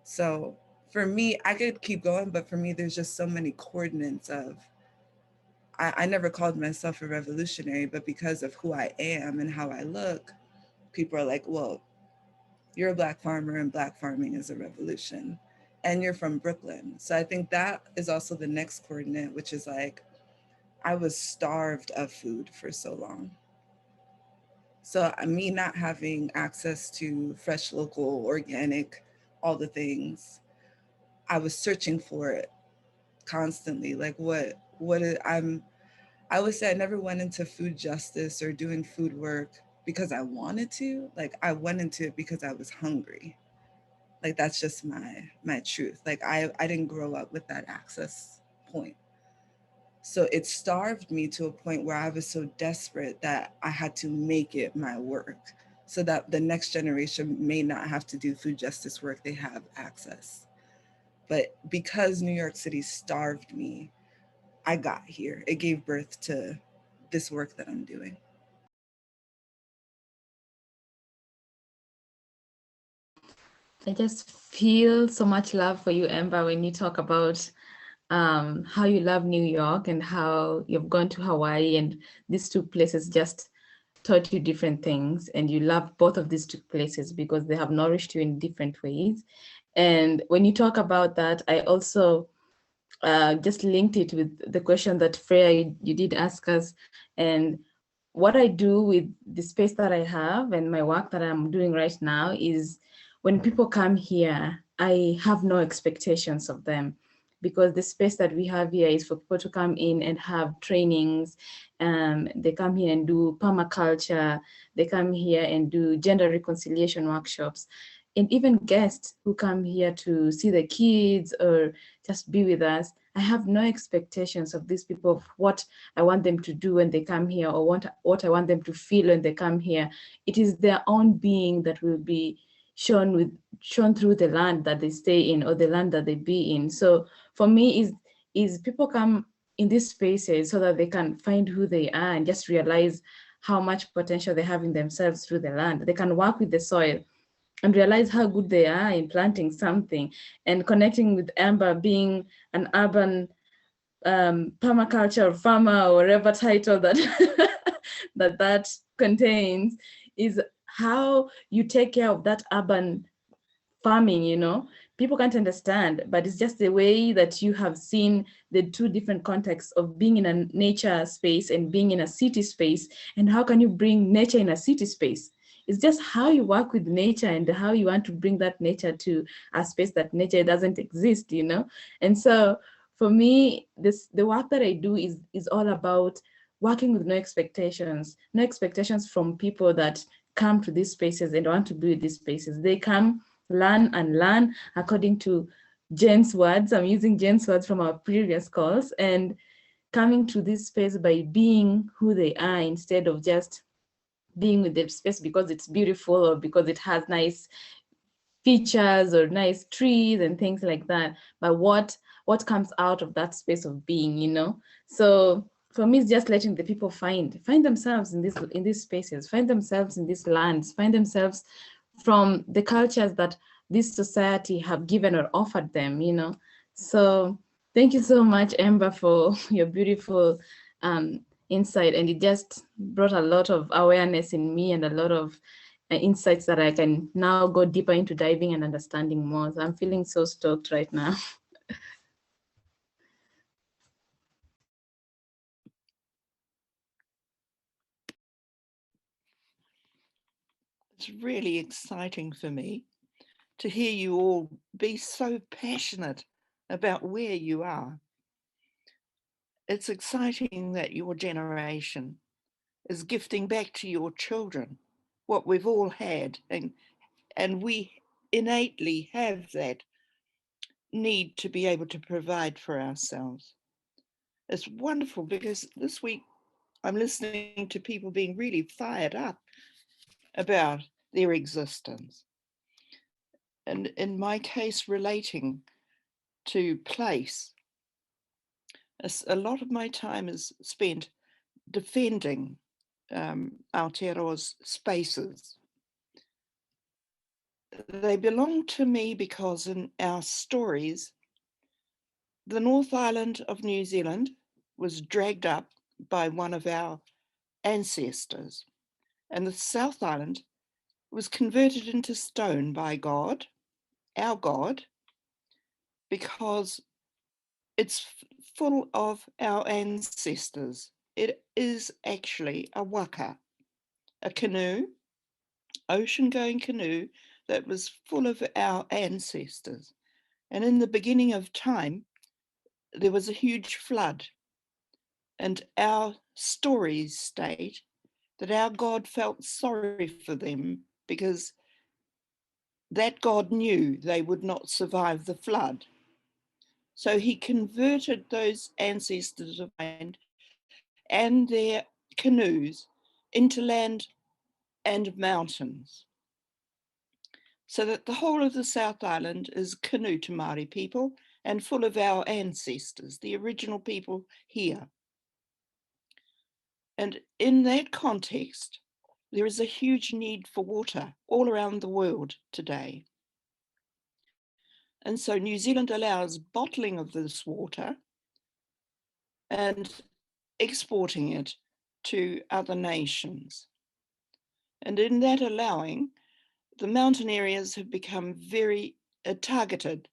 So for me, I could keep going, but for me, there's just so many coordinates of, I never called myself a revolutionary, but because of who I am and how I look, people are like, well, you're a Black farmer and Black farming is a revolution. And you're from Brooklyn. So I think that is also the next coordinate, which is like, I was starved of food for so long. So me not having access to fresh, local, organic, all the things, I was searching for it constantly. Like I would say I never went into food justice or doing food work because I wanted to. Like I went into it because I was hungry. Like that's just my truth. Like I didn't grow up with that access point. So it starved me to a point where I was so desperate that I had to make it my work so that the next generation may not have to do food justice work, they have access. But because New York City starved me, I got here. It gave birth to this work that I'm doing. I just feel so much love for you, Amber, when you talk about how you love New York and how you've gone to Hawaii, and these two places just taught you different things, and you love both of these two places because they have nourished you in different ways. And when you talk about that, I also just linked it with the question that Freya, you did ask us. And what I do with the space that I have and my work that I'm doing right now is when people come here, I have no expectations of them, because the space that we have here is for people to come in and have trainings. They come here and do permaculture. They come here and do gender reconciliation workshops. And even guests who come here to see the kids or just be with us, I have no expectations of these people of what I want them to do when they come here, or what I want them to feel when they come here. It is their own being that will be shown through the land that they stay in, or the land that they be in. So for me, is people come in these spaces so that they can find who they are and just realize how much potential they have in themselves through the land. They can work with the soil and realize how good they are in planting something, and connecting with Amber being an urban permaculture farmer, or whatever title that that contains, is how you take care of that urban farming. People can't understand, but it's just the way that you have seen the two different contexts of being in a nature space and being in a city space. And how can you bring nature in a city space? It's just how you work with nature and how you want to bring that nature to a space that nature doesn't exist. And so for me, the work that I do is all about working with no expectations from people that come to these spaces and want to be with these spaces. They come, learn according to Jen's words. I'm using Jen's words from our previous calls, and coming to this space by being who they are, instead of just being with the space because it's beautiful or because it has nice features or nice trees and things like that, but what comes out of that space of being. So for me, it's just letting the people find themselves in these spaces, find themselves in these lands, find themselves from the cultures that this society have given or offered them. So thank you so much, Amber, for your beautiful insight, and it just brought a lot of awareness in me and a lot of insights that I can now go deeper into diving and understanding more. So I'm feeling so stoked right now. It's really exciting for me to hear you all be so passionate about where you are. It's exciting that your generation is gifting back to your children what we've all had, and we innately have that need to be able to provide for ourselves. It's wonderful because this week I'm listening to people being really fired up about their existence. And in my case, relating to place, a lot of my time is spent defending Aotearoa's spaces. They belong to me because in our stories, the North Island of New Zealand was dragged up by one of our ancestors, and the South Island was converted into stone by God, our God, because it's full of our ancestors. It is actually a waka, a canoe, ocean-going canoe that was full of our ancestors. And in the beginning of time, there was a huge flood. And our stories state that our God felt sorry for them because that God knew they would not survive the flood. So he converted those ancestors of mine and their canoes into land and mountains, so that the whole of the South Island is canoe to Māori people and full of our ancestors, the original people here. And in that context, there is a huge need for water all around the world today. And so New Zealand allows bottling of this water and exporting it to other nations. And in that allowing, the mountain areas have become very targeted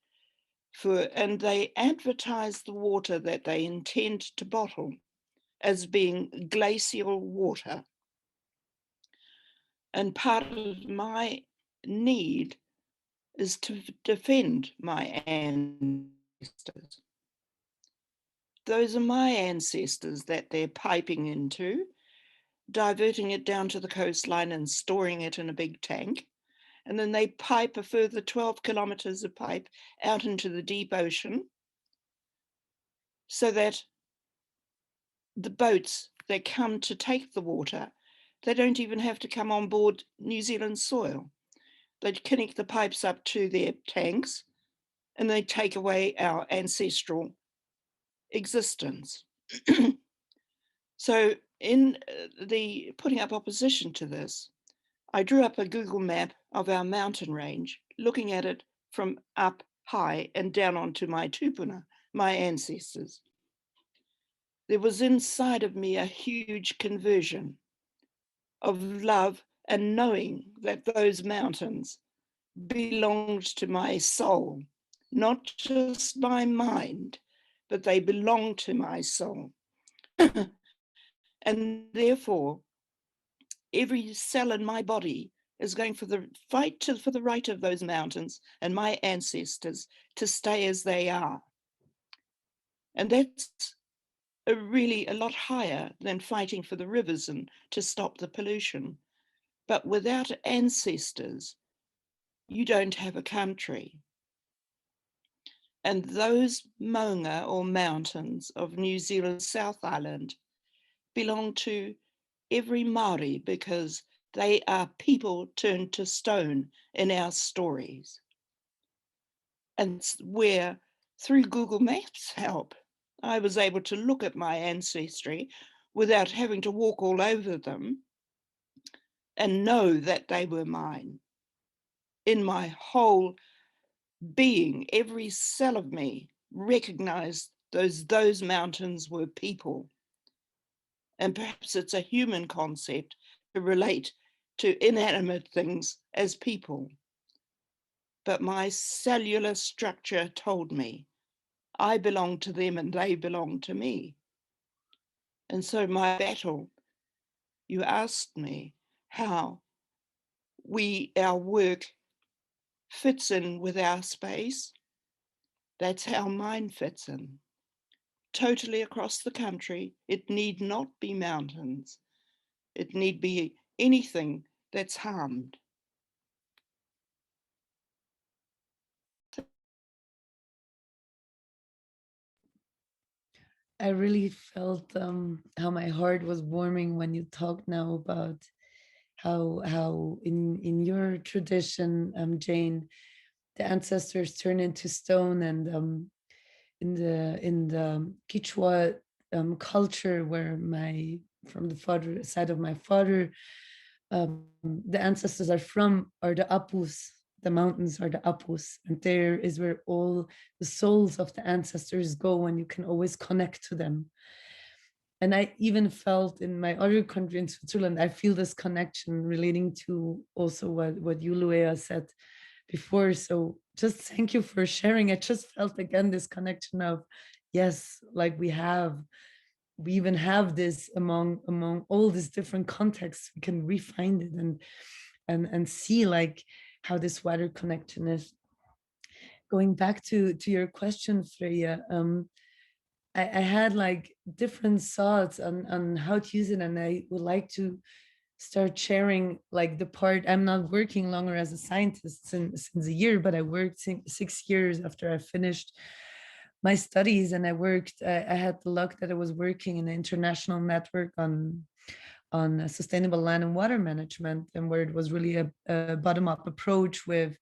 for, and they advertise the water that they intend to bottle as being glacial water. And part of my need is to defend my ancestors. Those are my ancestors that they're piping into, diverting it down to the coastline and storing it in a big tank. And then they pipe a further 12 kilometers of pipe out into the deep ocean so that the boats that come to take the water, they don't even have to come on board New Zealand soil. They connect the pipes up to their tanks and they take away our ancestral existence. So in the putting up opposition to this, I drew up a Google map of our mountain range, looking at it from up high and down onto my tupuna, my ancestors. There was inside of me a huge conversion of love and knowing that those mountains belonged to my soul, not just my mind, but they belonged to my soul. And therefore, every cell in my body is going for the fight for the right of those mountains and my ancestors to stay as they are. And that's really a lot higher than fighting for the rivers and to stop the pollution. But without ancestors, you don't have a country. And those maunga or mountains of New Zealand's South Island belong to every Māori because they are people turned to stone in our stories. And where, through Google Maps help, I was able to look at my ancestry without having to walk all over them and know that they were mine. In my whole being, every cell of me recognized those mountains were people. And perhaps it's a human concept to relate to inanimate things as people. But my cellular structure told me I belong to them and they belong to me. And so my battle, you asked me how our work fits in with our space. That's how mine fits in. Totally across the country, it need not be mountains. It need be anything that's harmed. I really felt how my heart was warming when you talked now about how in your tradition, Jane, the ancestors turn into stone, and in the Quechua culture where my from the father side of my father, the ancestors are the Apus. The mountains are the Apus, and there is where all the souls of the ancestors go, and you can always connect to them. And I even felt in my other country, in Switzerland, I feel this connection relating to also what you, Luea, said before. So just thank you for sharing. I just felt again this connection of, yes, like we even have this among all these different contexts. We can refine it and see like how this wider connection is. Going back to your question, Freya, I had like different thoughts on how to use it, and I would like to start sharing like the part. I'm not working longer as a scientist since a year, but I worked 6 years after I finished my studies, and I had the luck that I was working in an international network on sustainable land and water management, and where it was really a bottom-up approach with,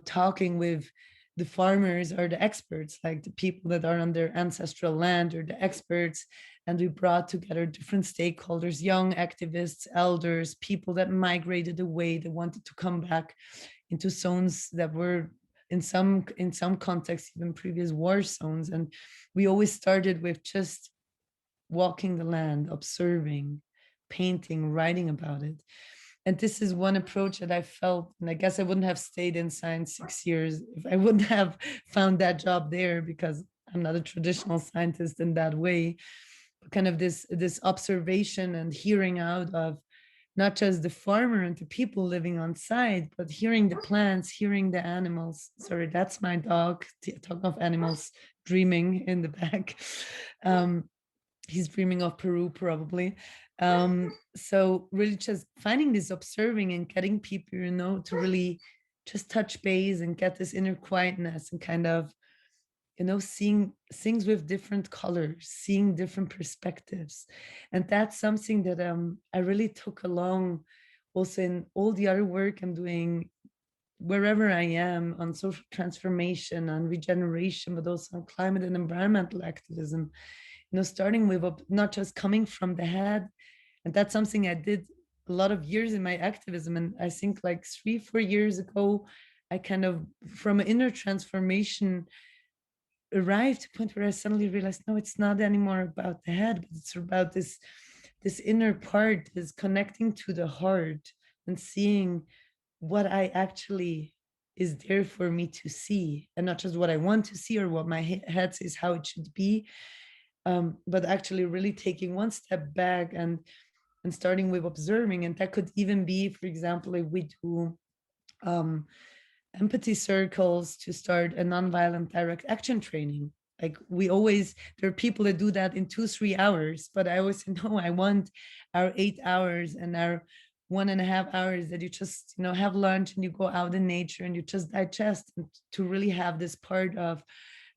talking with the farmers or the experts, like the people that are on their ancestral land or the experts. And we brought together different stakeholders, young activists, elders, people that migrated away, that wanted to come back into zones that were in some contexts even previous war zones. And we always started with just walking the land, observing, painting, writing about it. And this is one approach that I felt, and I guess I wouldn't have stayed in science 6 years if I wouldn't have found that job there, because I'm not a traditional scientist in that way. But kind of this observation and hearing out of not just the farmer and the people living on site, but hearing the plants, hearing the animals. Sorry, that's my dog, talking of animals, dreaming in the back. He's dreaming of Peru, probably. So really just finding this observing and getting people, to really just touch base and get this inner quietness and kind of, seeing things with different colors, seeing different perspectives. And that's something that I really took along also in all the other work I'm doing wherever I am, on social transformation, on regeneration, but also on climate and environmental activism. Starting with not just coming from the head. And that's something I did a lot of years in my activism. And I think like 3-4 years ago, I kind of, from an inner transformation, arrived to a point where I suddenly realized, no, it's not anymore about the head, but it's about this inner part, is connecting to the heart and seeing what I actually is there for me to see, and not just what I want to see or what my head says how it should be, but actually really taking one step back and starting with observing. And that could even be, for example, if we do empathy circles to start a nonviolent direct action training. Like there are people that do that in 2-3 hours, but I always say, no, I want our 8 hours and our 1.5 hours that you just, have lunch and you go out in nature and you just digest, and to really have this part of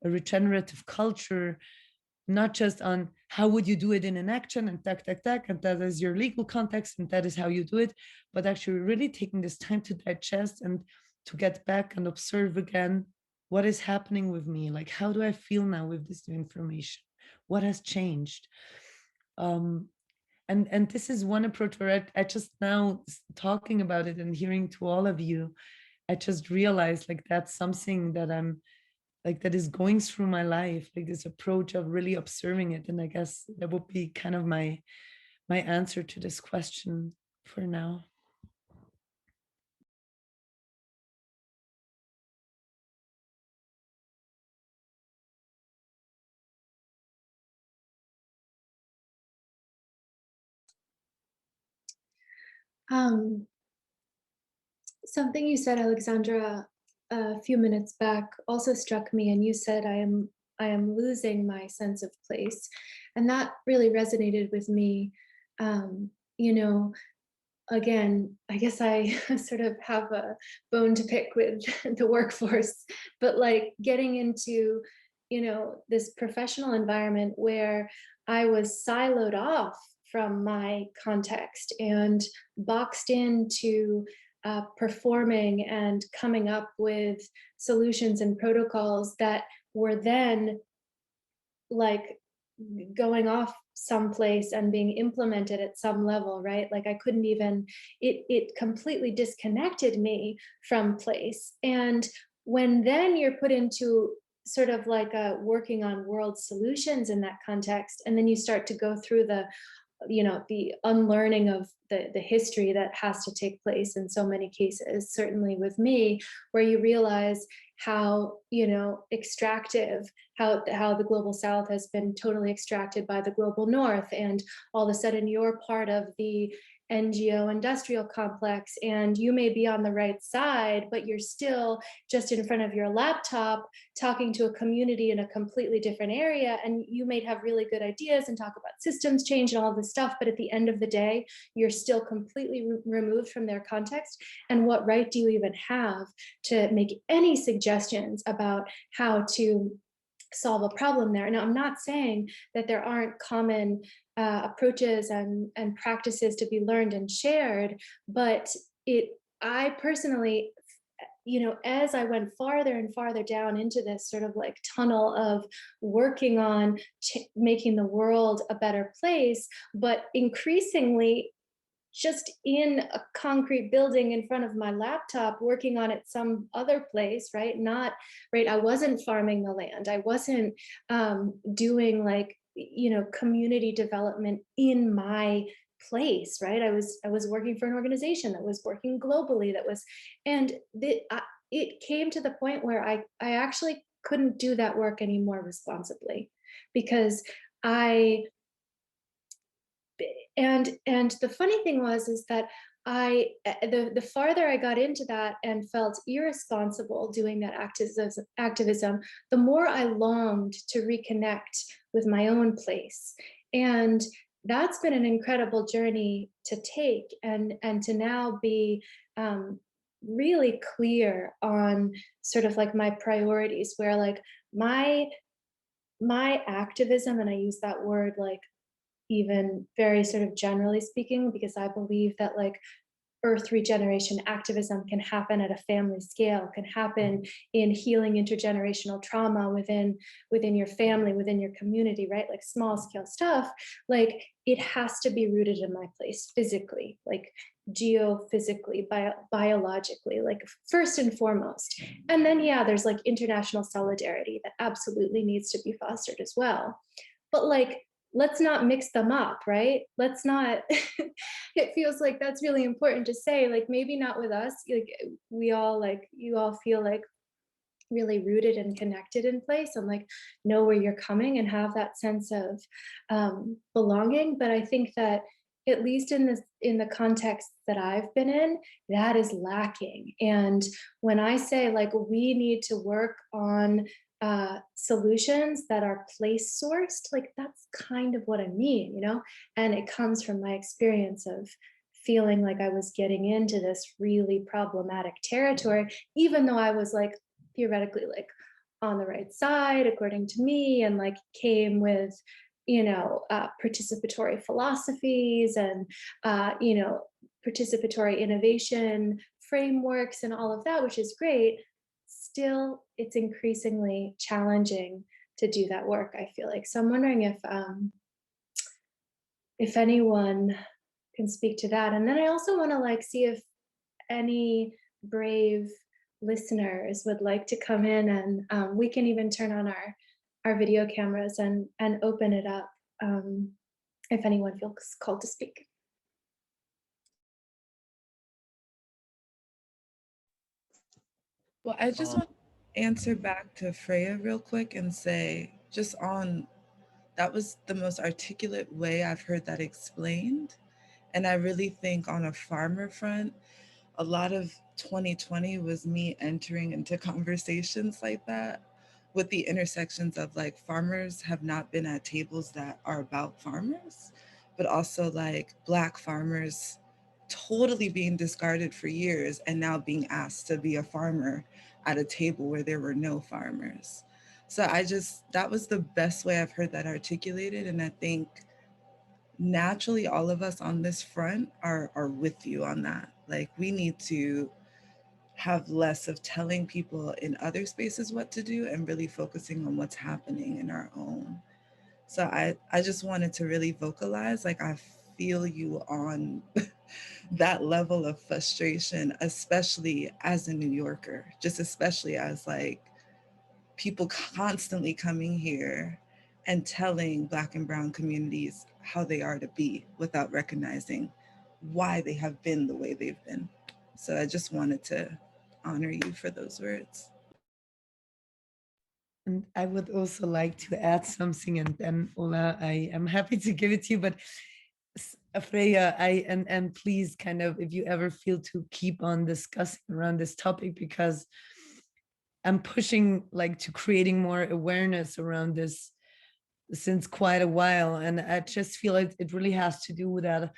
a regenerative culture, not just on how would you do it in an action and tack, and that is your legal context and that is how you do it, but actually really taking this time to digest and to get back and observe again, what is happening with me? Like, how do I feel now with this new information? What has changed? And this is one approach where I just now talking about it and hearing to all of you, I just realized like that's something that I'm like that is going through my life, like this approach of really observing it. And I guess that would be kind of my answer to this question for now. Something you said, Alexandra, a few minutes back also struck me, and you said, I am losing my sense of place. And that really resonated with me. Again, I guess I sort of have a bone to pick with the workforce, but like getting into, this professional environment where I was siloed off from my context and boxed into performing and coming up with solutions and protocols that were then like going off someplace and being implemented at some level, right? Like I couldn't even, it completely disconnected me from place. And when then you're put into sort of like a working on world solutions in that context, and then you start to go through the, you know, the unlearning of the history that has to take place in so many cases, certainly with me, where you realize how, you know, extractive, how the global south has been totally extracted by the global north, and all of a sudden you're part of the NGO industrial complex, and you may be on the right side, but you're still just in front of your laptop talking to a community in a completely different area, and you may have really good ideas and talk about systems change and all this stuff, but at the end of the day, you're still completely removed from their context. And what right do you even have to make any suggestions about how to solve a problem there? Now, I'm not saying that there aren't common approaches and practices to be learned and shared, but I personally, you know, as I went farther and farther down into this sort of like tunnel of working on making the world a better place, but increasingly just in a concrete building in front of my laptop, working on it some other place, right? Not, right, I wasn't farming the land. I wasn't doing like, you know, community development in my place, right? I was working for an organization that was working globally, that was, and it came to the point where I actually couldn't do that work anymore responsibly, because and the funny thing is that the farther I got into that and felt irresponsible doing that activism, the more I longed to reconnect with my own place. And that's been an incredible journey to take, and to now be really clear on sort of like my priorities, where like my activism, and I use that word like even very sort of generally speaking, because I believe that like earth regeneration activism can happen at a family scale, can happen in healing intergenerational trauma within your family, within your community, right? Like small scale stuff, like it has to be rooted in my place physically, like geophysically, biologically, like first and foremost. And then yeah, there's like international solidarity that absolutely needs to be fostered as well. But like, let's not mix them up, right? Let's not, it feels like that's really important to say, like maybe not with us, like we all, like you all feel like really rooted and connected in place, and like know where you're coming and have that sense of belonging. But I think that at least in the context that I've been in, that is lacking. And when I say like we need to work on solutions that are place sourced, like that's kind of what I mean, you know? And it comes from my experience of feeling like I was getting into this really problematic territory, even though I was like theoretically like on the right side, according to me, and like came with, you know, participatory philosophies and, you know, participatory innovation frameworks and all of that, which is great. Still, it's increasingly challenging to do that work, I feel like. So I'm wondering if anyone can speak to that. And then I also want to like see if any brave listeners would like to come in, and we can even turn on our video cameras and open it up if anyone feels called to speak. Well, I just want to answer back to Freya real quick and say, just on, that was the most articulate way I've heard that explained. And I really think on a farmer front, a lot of 2020 was me entering into conversations like that, with the intersections of like farmers have not been at tables that are about farmers, but also like Black farmers totally being discarded for years and now being asked to be a farmer at a table where there were no farmers. So that was the best way I've heard that articulated. And I think naturally all of us on this front are with you on that. Like we need to have less of telling people in other spaces what to do and really focusing on what's happening in our own. So I just wanted to really vocalize, like, I feel you on that level of frustration, especially as a New Yorker, just especially as like people constantly coming here and telling Black and Brown communities how they are to be without recognizing why they have been the way they've been. So I just wanted to honor you for those words. And I would also like to add something, and then Ola, I am happy to give it to you, but Freya, and please, kind of, if you ever feel to keep on discussing around this topic, because I'm pushing like to creating more awareness around this since quite a while, and I just feel like it really has to do with that,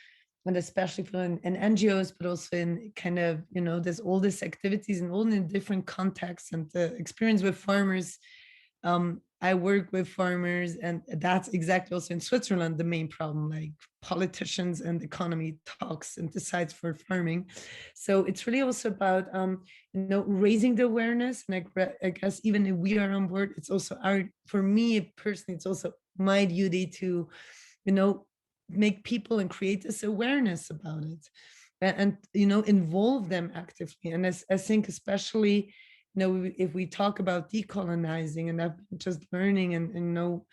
and especially for in NGOs, but also in kind of, you know, there's all these activities and all in different contexts, and the experience with farmers. I work with farmers, and that's exactly also in Switzerland the main problem. Like politicians and economy talks and decides for farming. So it's really also about you know, raising the awareness. And I guess even if we are on board, it's also our, for me personally, it's also my duty to, you know, make people and create this awareness about it, and you know, involve them actively. And I think especially, you know, if we talk about decolonizing, and I've been just learning and you know,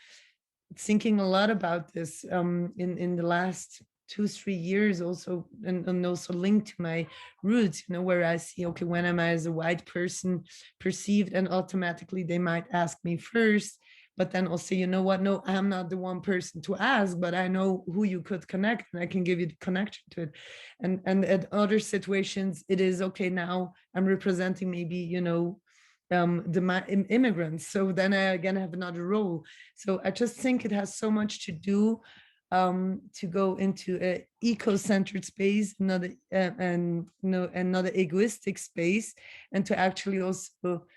thinking a lot about this in the last 2 3 years also, and also linked to my roots, you know, where I see, okay, when am I as a white person perceived, and automatically they might ask me first, but then I'll say, you know what, no, I'm not the one person to ask, but I know who you could connect, and I can give you the connection to it. And at other situations it is, okay, now I'm representing maybe, you know, the immigrants, so then I again have another role. So I just think it has so much to do, to go into a eco-centered space, not a, and no, and not an egoistic space, and to actually also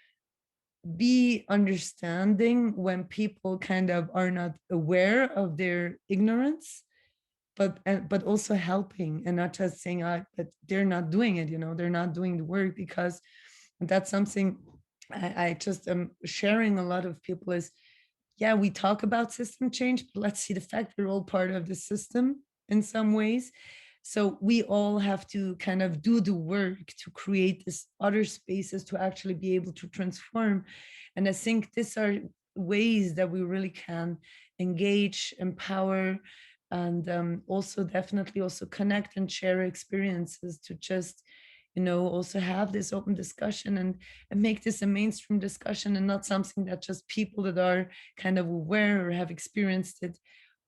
be understanding when people kind of are not aware of their ignorance, but also helping, and not just saying, but they're not doing it, you know, they're not doing the work. Because that's something I just am sharing a lot of people is, yeah, we talk about system change, but let's see the fact we're all part of the system in some ways. So we all have to kind of do the work to create this other spaces to actually be able to transform. And I think these are ways that we really can engage, empower, and also definitely also connect and share experiences to just, you know, also have this open discussion, and make this a mainstream discussion, and not something that just people that are kind of aware or have experienced it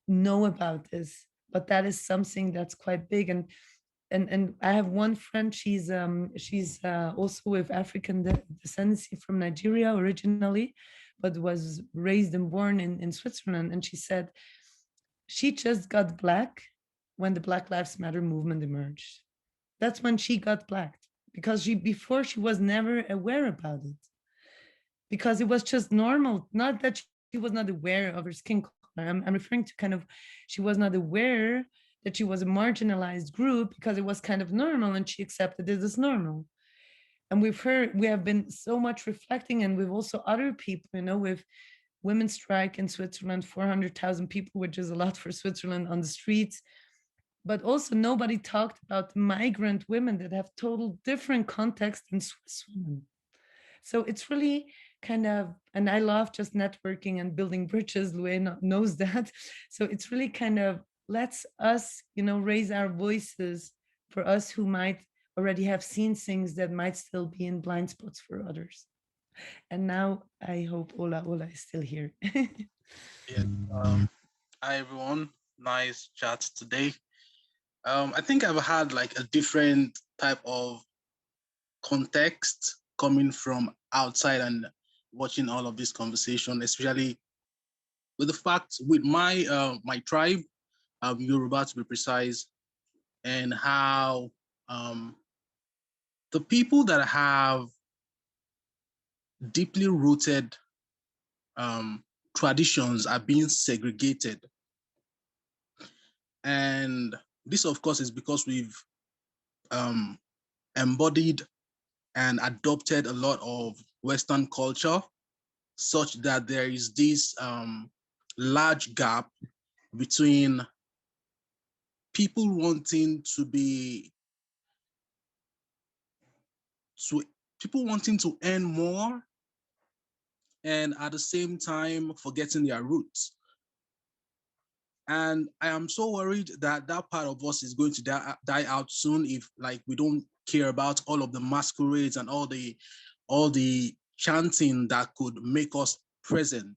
know about this. But that is something that's quite big. And I have one friend, she's also with African descendancy from Nigeria originally, but was raised and born in Switzerland. And she said she just got Black when the Black Lives Matter movement emerged. That's when she got Black, because she, before, she was never aware about it, because it was just normal. Not that she was not aware of her skin color. I'm referring to kind of, she was not aware that she was a marginalized group, because it was kind of normal, and she accepted it as normal. And we have been so much reflecting, and we've also other people, you know, with women's strike in Switzerland, 400,000 people, which is a lot for Switzerland, on the streets. But also nobody talked about migrant women that have total different context than Swiss women. So it's really kind of, and I love just networking and building bridges. Luea knows that. So it's really kind of, let's us, you know, raise our voices for us who might already have seen things that might still be in blind spots for others. And now I hope Ola is still here. Yeah. Hi everyone. Nice chat today. I think I've had like a different type of context coming from outside and watching all of this conversation, especially with the fact with my tribe, Yoruba to be precise, and how the people that have deeply rooted traditions are being segregated. And this, of course, is because we've embodied and adopted a lot of Western culture, such that there is this large gap between people wanting to people wanting to earn more and at the same time forgetting their roots. And I am so worried that that part of us is going to die out soon if like we don't care about all of the masquerades and all the chanting that could make us present.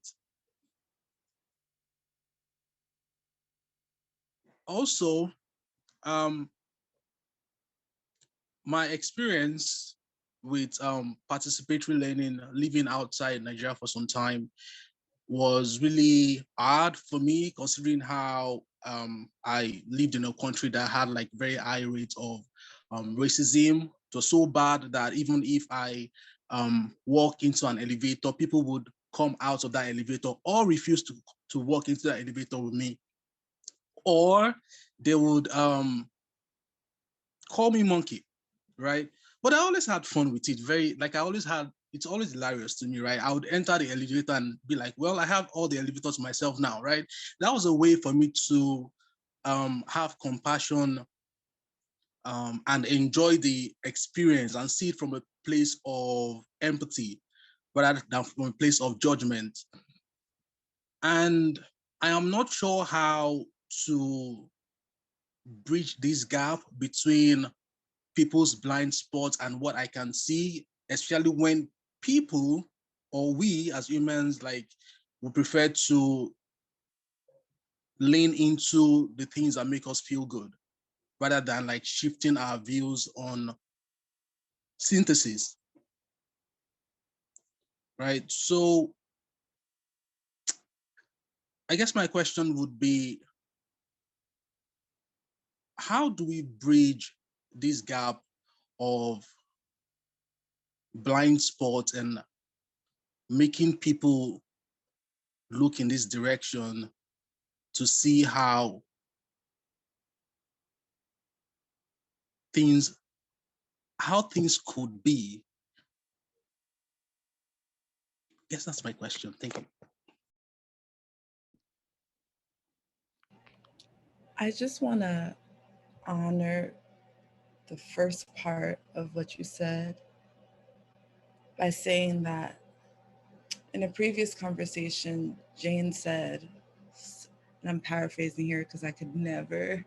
Also, my experience with participatory learning, living outside Nigeria for some time, was really hard for me, considering how I lived in a country that had like very high rates of racism. It was so bad that even if I walk into an elevator, people would come out of that elevator or refuse to walk into that elevator with me, or they would call me monkey, right? But I always had fun with it. It's always hilarious to me, right? I would enter the elevator and be like, well, I have all the elevators myself now, right? That was a way for me to have compassion and enjoy the experience and see it from a place of empathy rather than from a place of judgment. And I am not sure how to bridge this gap between people's blind spots and what I can see, especially when people or we as humans like we prefer to lean into the things that make us feel good rather than like shifting our views on synthesis, right? So I guess my question would be, how do we bridge this gap of blind spots and making people look in this direction to see how things could be? Yes, that's my question. Thank you. I just want to honor the first part of what you said by saying that in a previous conversation, Jane said, and I'm paraphrasing here because I could never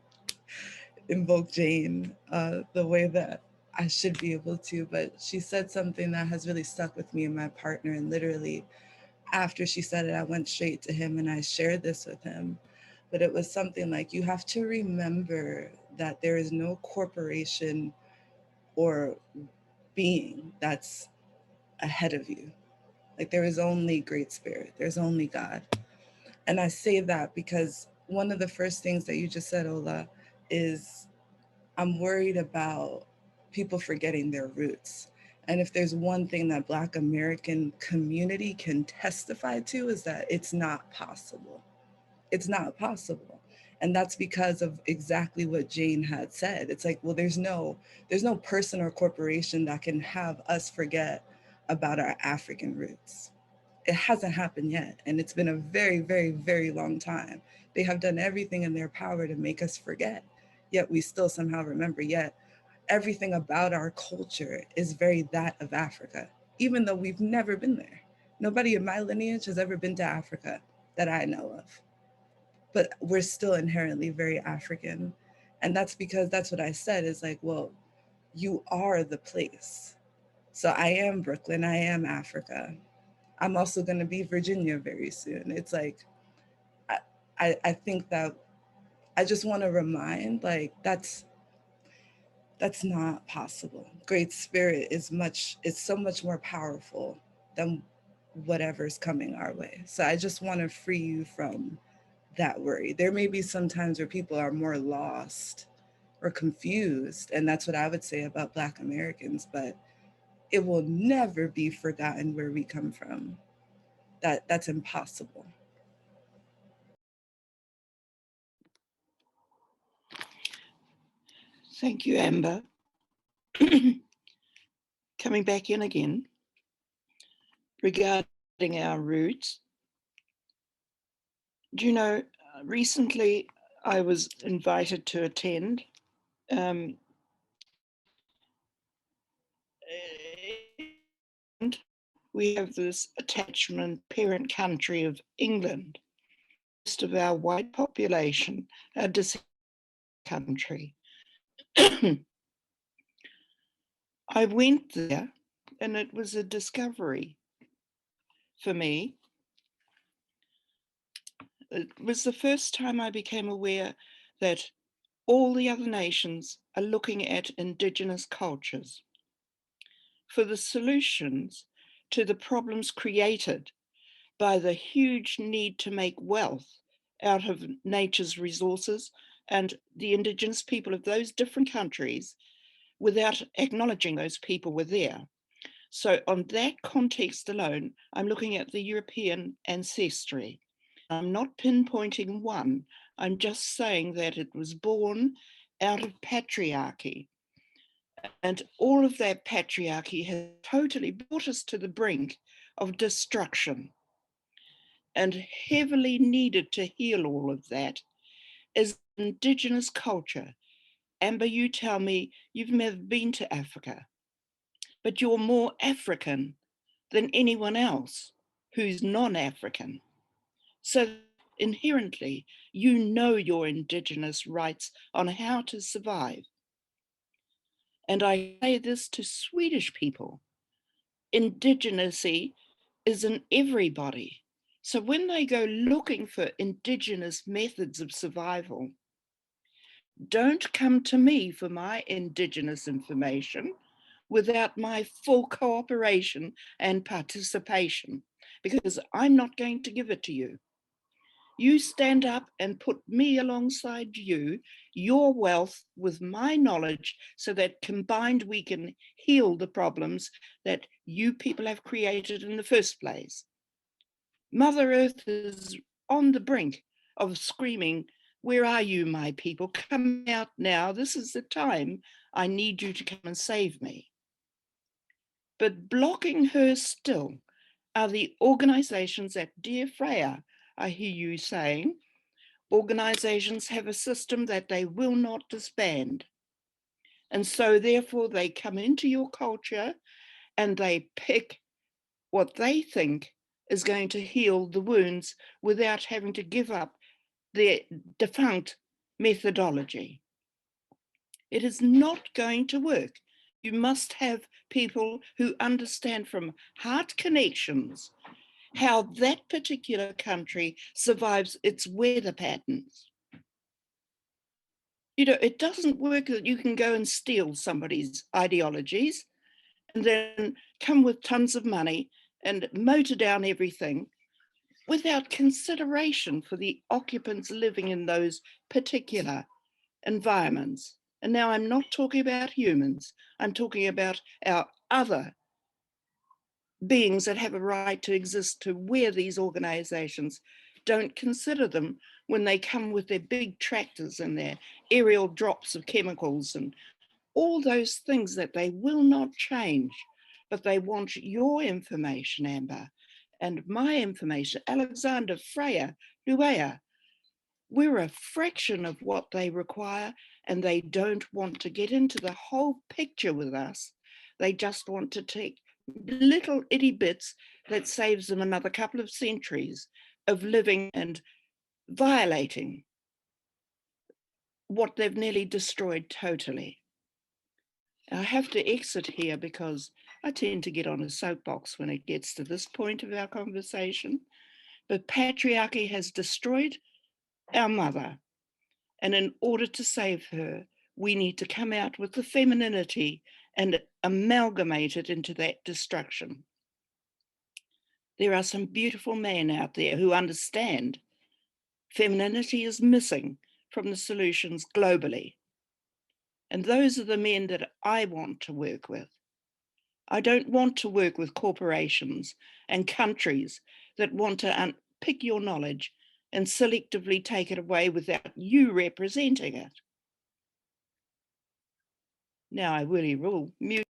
invoke Jane the way that I should be able to, but she said something that has really stuck with me and my partner. And literally, after she said it, I went straight to him and I shared this with him. But it was something like, you have to remember that there is no corporation or being that's ahead of you. Like, there is only Great Spirit, there's only God. And I say that because one of the first things that you just said, Ola, is I'm worried about people forgetting their roots. And if there's one thing that Black American community can testify to, is that it's not possible. It's not possible. And that's because of exactly what Jane had said. It's like, well, there's no person or corporation that can have us forget about our African roots. It hasn't happened yet. And it's been a very, very, very long time. They have done everything in their power to make us forget, yet we still somehow remember. Yet everything about our culture is very that of Africa, even though we've never been there. Nobody in my lineage has ever been to Africa that I know of. But we're still inherently very African. And that's because that's what I said is like, well, you are the place. So I am Brooklyn, I am Africa. I'm also going to be Virginia very soon. It's like, I think that I just want to remind, like, that's not possible. Great Spirit is so much more powerful than whatever's coming our way. So I just want to free you from that worry. There may be some times where people are more lost or confused, and that's what I would say about Black Americans, but it will never be forgotten where we come from. That's impossible. Thank you, Amber. Coming back in again, regarding our roots, Do you know, recently I was invited to attend and we have this attachment parent country of England. Most of our white population are disabled country. I went there and it was a discovery for me. It was the first time I became aware that all the other nations are looking at Indigenous cultures for the solutions to the problems created by the huge need to make wealth out of nature's resources and the Indigenous people of those different countries without acknowledging those people were there. So on that context alone, I'm looking at the European ancestry. I'm not pinpointing one, I'm just saying that it was born out of patriarchy. And all of that patriarchy has totally brought us to the brink of destruction. And heavily needed to heal all of that is Indigenous culture. Amber, you tell me you've never been to Africa, but you're more African than anyone else who's non-African. So inherently, you know your Indigenous rights on how to survive. And I say this to Swedish people, Indigenacy is in everybody. So when they go looking for Indigenous methods of survival, don't come to me for my Indigenous information without my full cooperation and participation, because I'm not going to give it to you. You stand up and put me alongside you, your wealth with my knowledge, so that combined we can heal the problems that you people have created in the first place. Mother Earth is on the brink of screaming, where are you, my people? Come out now. This is the time. I need you to come and save me. But blocking her still are the organizations that, dear Freya, I hear you saying, organizations have a system that they will not disband. And so therefore they come into your culture and they pick what they think is going to heal the wounds without having to give up their defunct methodology. It is not going to work. You must have people who understand from heart connections how that particular country survives its weather patterns. You know, it doesn't work that you can go and steal somebody's ideologies and then come with tons of money and motor down everything without consideration for the occupants living in those particular environments. And now I'm not talking about humans, I'm talking about our other beings that have a right to exist, to where these organizations don't consider them when they come with their big tractors and their aerial drops of chemicals and all those things that they will not change, but they want your information, Amber, and my information, Alexandra, Freya, Luea. We're a fraction of what they require, and they don't want to get into the whole picture with us. They just want to take little itty bits that saves them another couple of centuries of living and violating what they've nearly destroyed totally. I have to exit here because I tend to get on a soapbox when it gets to this point of our conversation. But patriarchy has destroyed our mother. And in order to save her, we need to come out with the femininity and amalgamate it into that destruction. There are some beautiful men out there who understand femininity is missing from the solutions globally. And those are the men that I want to work with. I don't want to work with corporations and countries that want to pick your knowledge and selectively take it away without you representing it. Now I really will mute.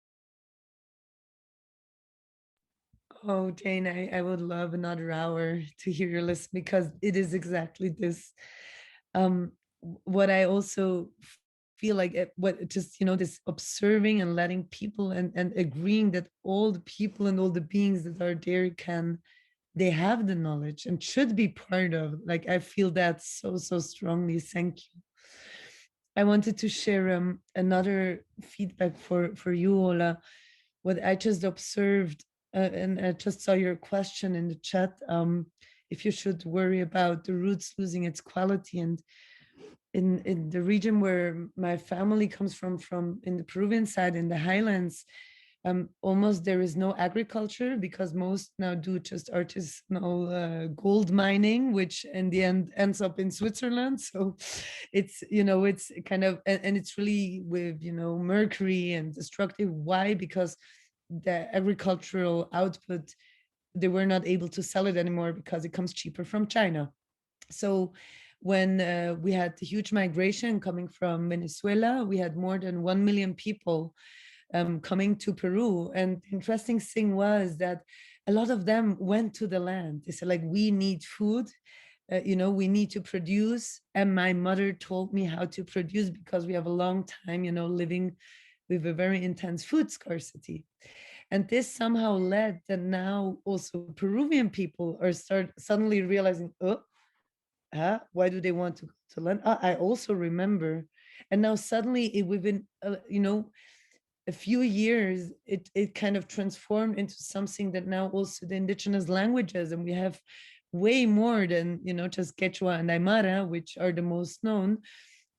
Oh, Jane, I would love another hour to hear your list because it is exactly this. What I also feel like what just this observing and letting people and agreeing that all the people and all the beings that are there they have the knowledge and should be part of. Like I feel that so strongly. Thank you. I wanted to share another feedback for you, Ola. What I just observed, and I just saw your question in the chat. If you should worry about the roots losing its quality, and in the region where my family comes from in the Peruvian side, in the highlands, almost there is no agriculture because most now do just artisanal gold mining, which in the end ends up in Switzerland. So it's kind of, and it's really with mercury and destructive. Why? Because the agricultural output, they were not able to sell it anymore because it comes cheaper from China. So when we had the huge migration coming from Venezuela, we had more than 1 million people coming to Peru. And the interesting thing was that a lot of them went to the land. They said, like, we need food, we need to produce. And my mother told me how to produce because we have a long time, living with a very intense food scarcity. And this somehow led that now also Peruvian people are suddenly realizing, oh, why do they want to go to land? I also remember. And now suddenly within, a few years, it kind of transformed into something that now also the indigenous languages, and we have way more than just Quechua and Aymara, which are the most known,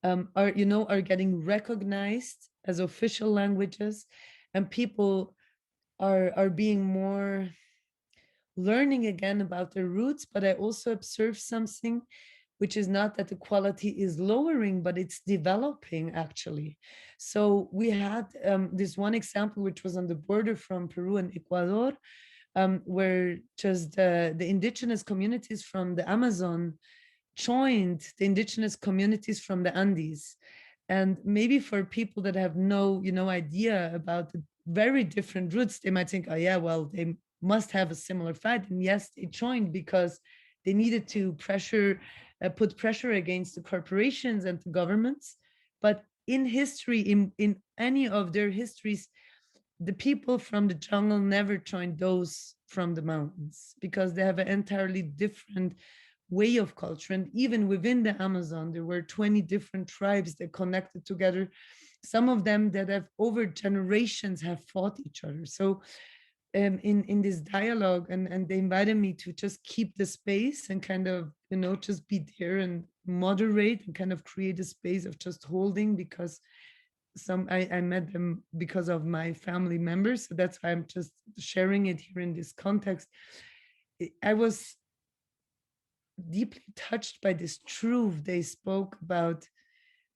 are getting recognized as official languages, and people are being more learning again about their roots. But I also observe something which is not that the quality is lowering, but it's developing actually. So we had this one example, which was on the border from Peru and Ecuador, where just the indigenous communities from the Amazon joined the indigenous communities from the Andes. And maybe for people that have no, idea about the very different roots, they might think, oh yeah, well, they must have a similar fight. And yes, they joined because they needed to put pressure against the corporations and the governments. But in history, in any of their histories, the people from the jungle never joined those from the mountains because they have an entirely different way of culture. And even within the Amazon, there were 20 different tribes that connected together. Some of them that have over generations have fought each other. So in this dialogue, and they invited me to just keep the space and kind of just be there and moderate and kind of create a space of just holding, because I met them because of my family members, so that's why I'm just sharing it here in this context. I was deeply touched by this truth they spoke about.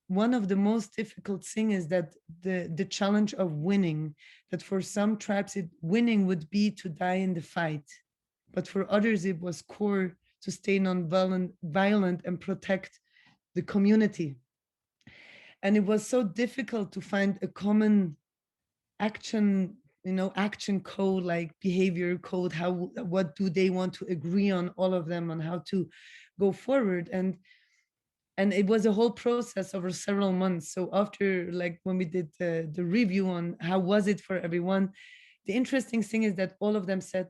One of the most difficult thing is that the challenge of winning, that for some tribes winning would be to die in the fight, but for others it was core to stay non-violent and protect the community. And it was so difficult to find a common action code, like behavior code, what do they want to agree on, all of them, on how to go forward. And it was a whole process over several months. So after, like, when we did the review on how was it for everyone, the interesting thing is that all of them said,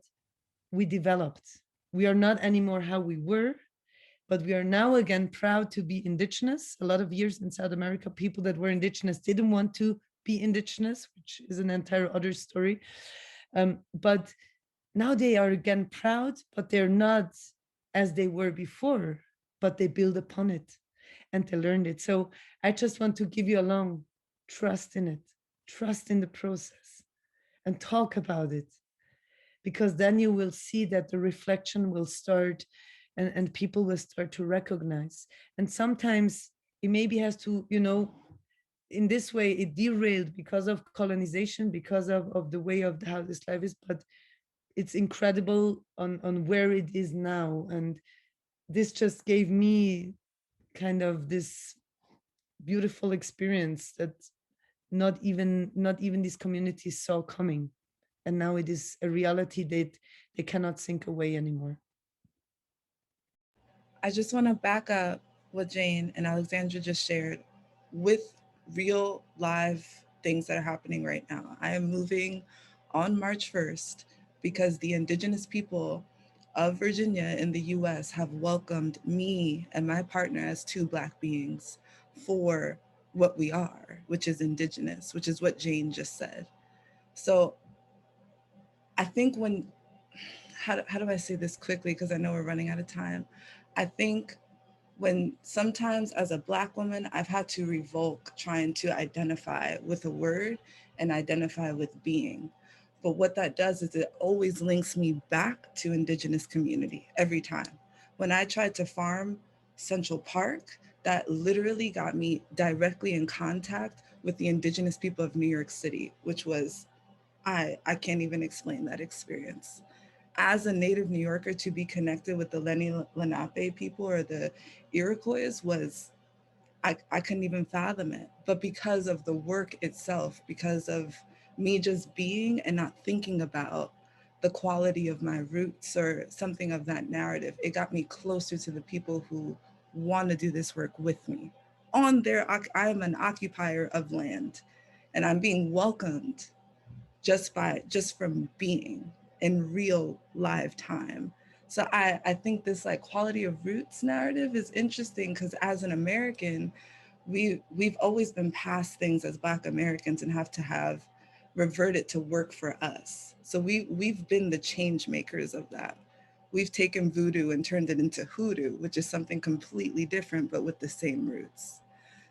we developed. We are not anymore how we were, but we are now again proud to be indigenous. A lot of years in South America, people that were indigenous didn't want to be indigenous, which is an entire other story. But now they are again proud, but they're not as they were before, but they build upon it and they learned it. So I just want to give you a long trust in it, trust in the process, and talk about it, because then you will see that the reflection will start, and people will start to recognize. And sometimes it maybe has to, in this way, it derailed because of colonization, because of the way of how this life is, but it's incredible on where it is now. And this just gave me kind of this beautiful experience that not even these communities saw coming. and now it is a reality that they cannot sink away anymore. I just want to back up what Jane and Alexandra just shared with real live things that are happening right now. I am moving on March 1st because the indigenous people of Virginia in the US have welcomed me and my partner as two Black beings for what we are, which is indigenous, which is what Jane just said. So I think how do I say this quickly? Because I know we're running out of time. I think when sometimes as a Black woman, I've had to revoke trying to identify with a word and identify with being. But what that does is it always links me back to indigenous community every time. When I tried to farm Central Park, that literally got me directly in contact with the indigenous people of New York City, which was, I can't even explain that experience. As a native New Yorker, to be connected with the Lenni Lenape people or the Iroquois was, I couldn't even fathom it. But because of the work itself, because of me just being and not thinking about the quality of my roots or something of that narrative, it got me closer to the people who want to do this work with me. I am an occupier of land, and I'm being welcomed just from being in real live time. So I think this like quality of roots narrative is interesting because as an American, we've always been past things as Black Americans and have reverted to work for us. So we've been the change makers of that. We've taken voodoo and turned it into hoodoo, which is something completely different, but with the same roots.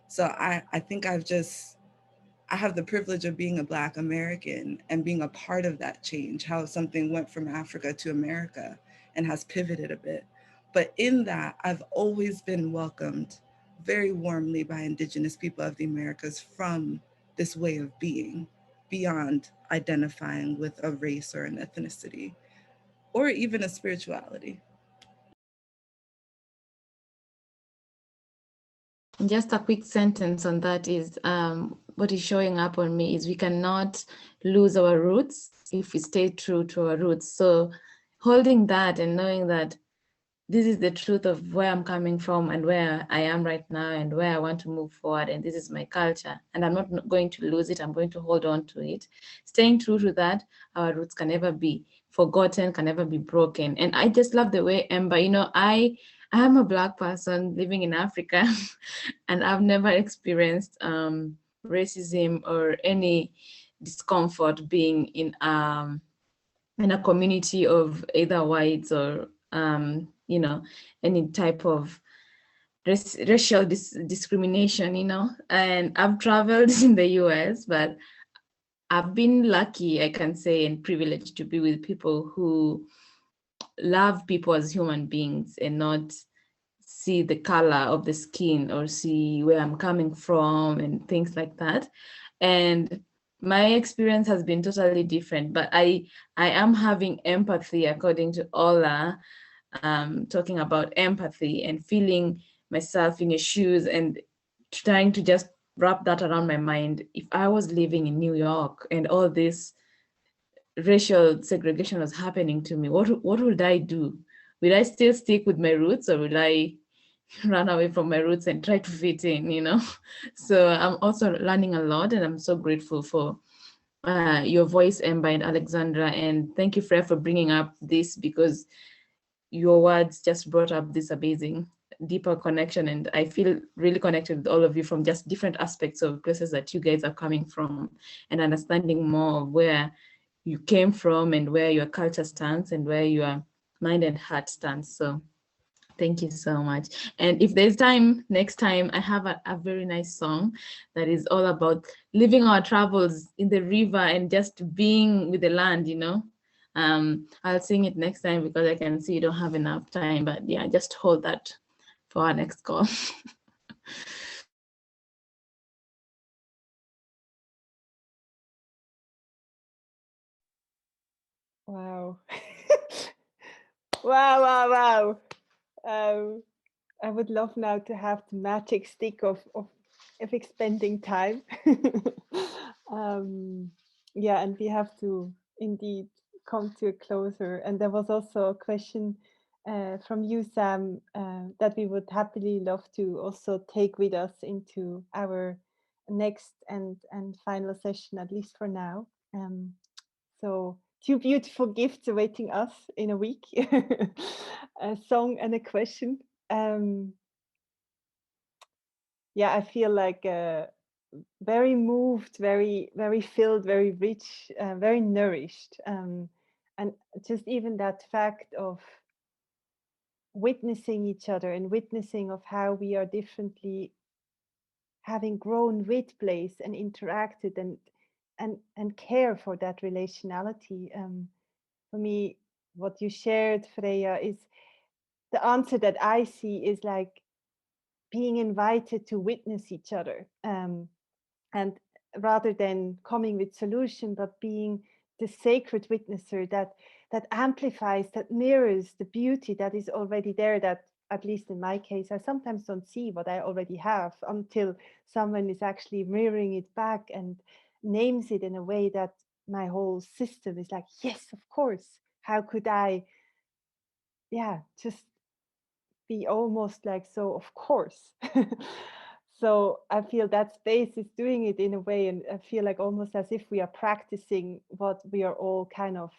So I think I have the privilege of being a Black American and being a part of that change, how something went from Africa to America and has pivoted a bit. But in that, I've always been welcomed very warmly by Indigenous people of the Americas from this way of being, beyond identifying with a race or an ethnicity, or even a spirituality. Just a quick sentence on that is what is showing up on me is we cannot lose our roots if we stay true to our roots. So holding that and knowing that this is the truth of where I'm coming from and where I am right now and where I want to move forward, and this is my culture, and I'm not going to lose it. I'm going to hold on to it. Staying true to that, our roots can never be forgotten, can never be broken. And I just love the way Ember, I am a Black person living in Africa and I've never experienced racism or any discomfort being in a community of either whites or any type of racial discrimination, and I've traveled in the US, but I've been lucky, I can say, and privileged to be with people who love people as human beings and not see the color of the skin or see where I'm coming from and things like that. And my experience has been totally different, but I am having empathy according to Ola, talking about empathy and feeling myself in your shoes and trying to just wrap that around my mind. If I was living in New York and all this racial segregation was happening to me, what would I do? Will I still stick with my roots, or will I run away from my roots and try to fit in? So I'm also learning a lot, and I'm so grateful for your voice, Ember and Alexandra, and thank you, Freya, for bringing up this, because your words just brought up this amazing deeper connection, and I feel really connected with all of you from just different aspects of places that you guys are coming from, and understanding more of where you came from and where your culture stands and where your mind and heart stands. So thank you so much. And if there's time, next time, I have a very nice song that is all about living our travels in the river and just being with the land, I'll sing it next time because I can see you don't have enough time, but yeah, just hold that for our next call. Wow. Wow. I would love now to have the magic stick of expending time. Yeah, and we have to indeed come to a closer. And there was also a question from you, Sam, that we would happily love to also take with us into our next and final session, at least for now. So 2 beautiful gifts awaiting us in a week, a song and a question. Yeah, I feel like very moved, very, very filled, very rich, very nourished. And just even that fact of witnessing each other and witnessing of how we are differently having grown with place and interacted and care for that relationality. For me, what you shared, Freya, is the answer that I see is like being invited to witness each other. And rather than coming with solution, but being the sacred witnesser that amplifies, that mirrors the beauty that is already there, that at least in my case, I sometimes don't see what I already have until someone is actually mirroring it back and names it in a way that my whole system is like, yes, of course. How could I, just be almost like, so of course. So I feel that space is doing it in a way, and I feel like almost as if we are practicing what we are all kind of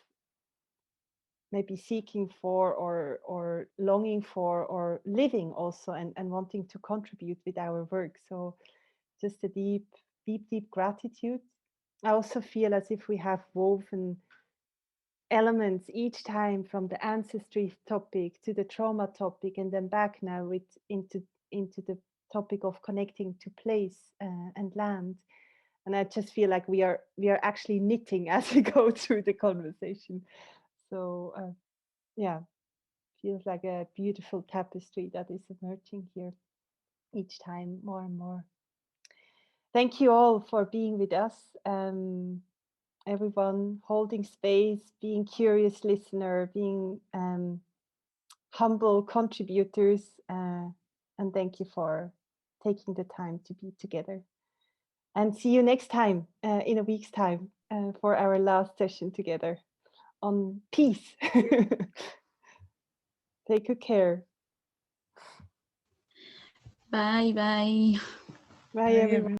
maybe seeking for or longing for or living also and wanting to contribute with our work. So just a deep, deep, deep gratitude. I also feel as if we have woven elements each time from the ancestry topic to the trauma topic and then back now into the topic of connecting to place and land. And I just feel like we are actually knitting as we go through the conversation. So feels like a beautiful tapestry that is emerging here each time more and more. Thank you all for being with us. Everyone holding space, being curious listener, being humble contributors, and thank you for taking the time to be together. And see you next time in a week's time for our last session together on peace. Take good care. Bye bye. Bye, everyone.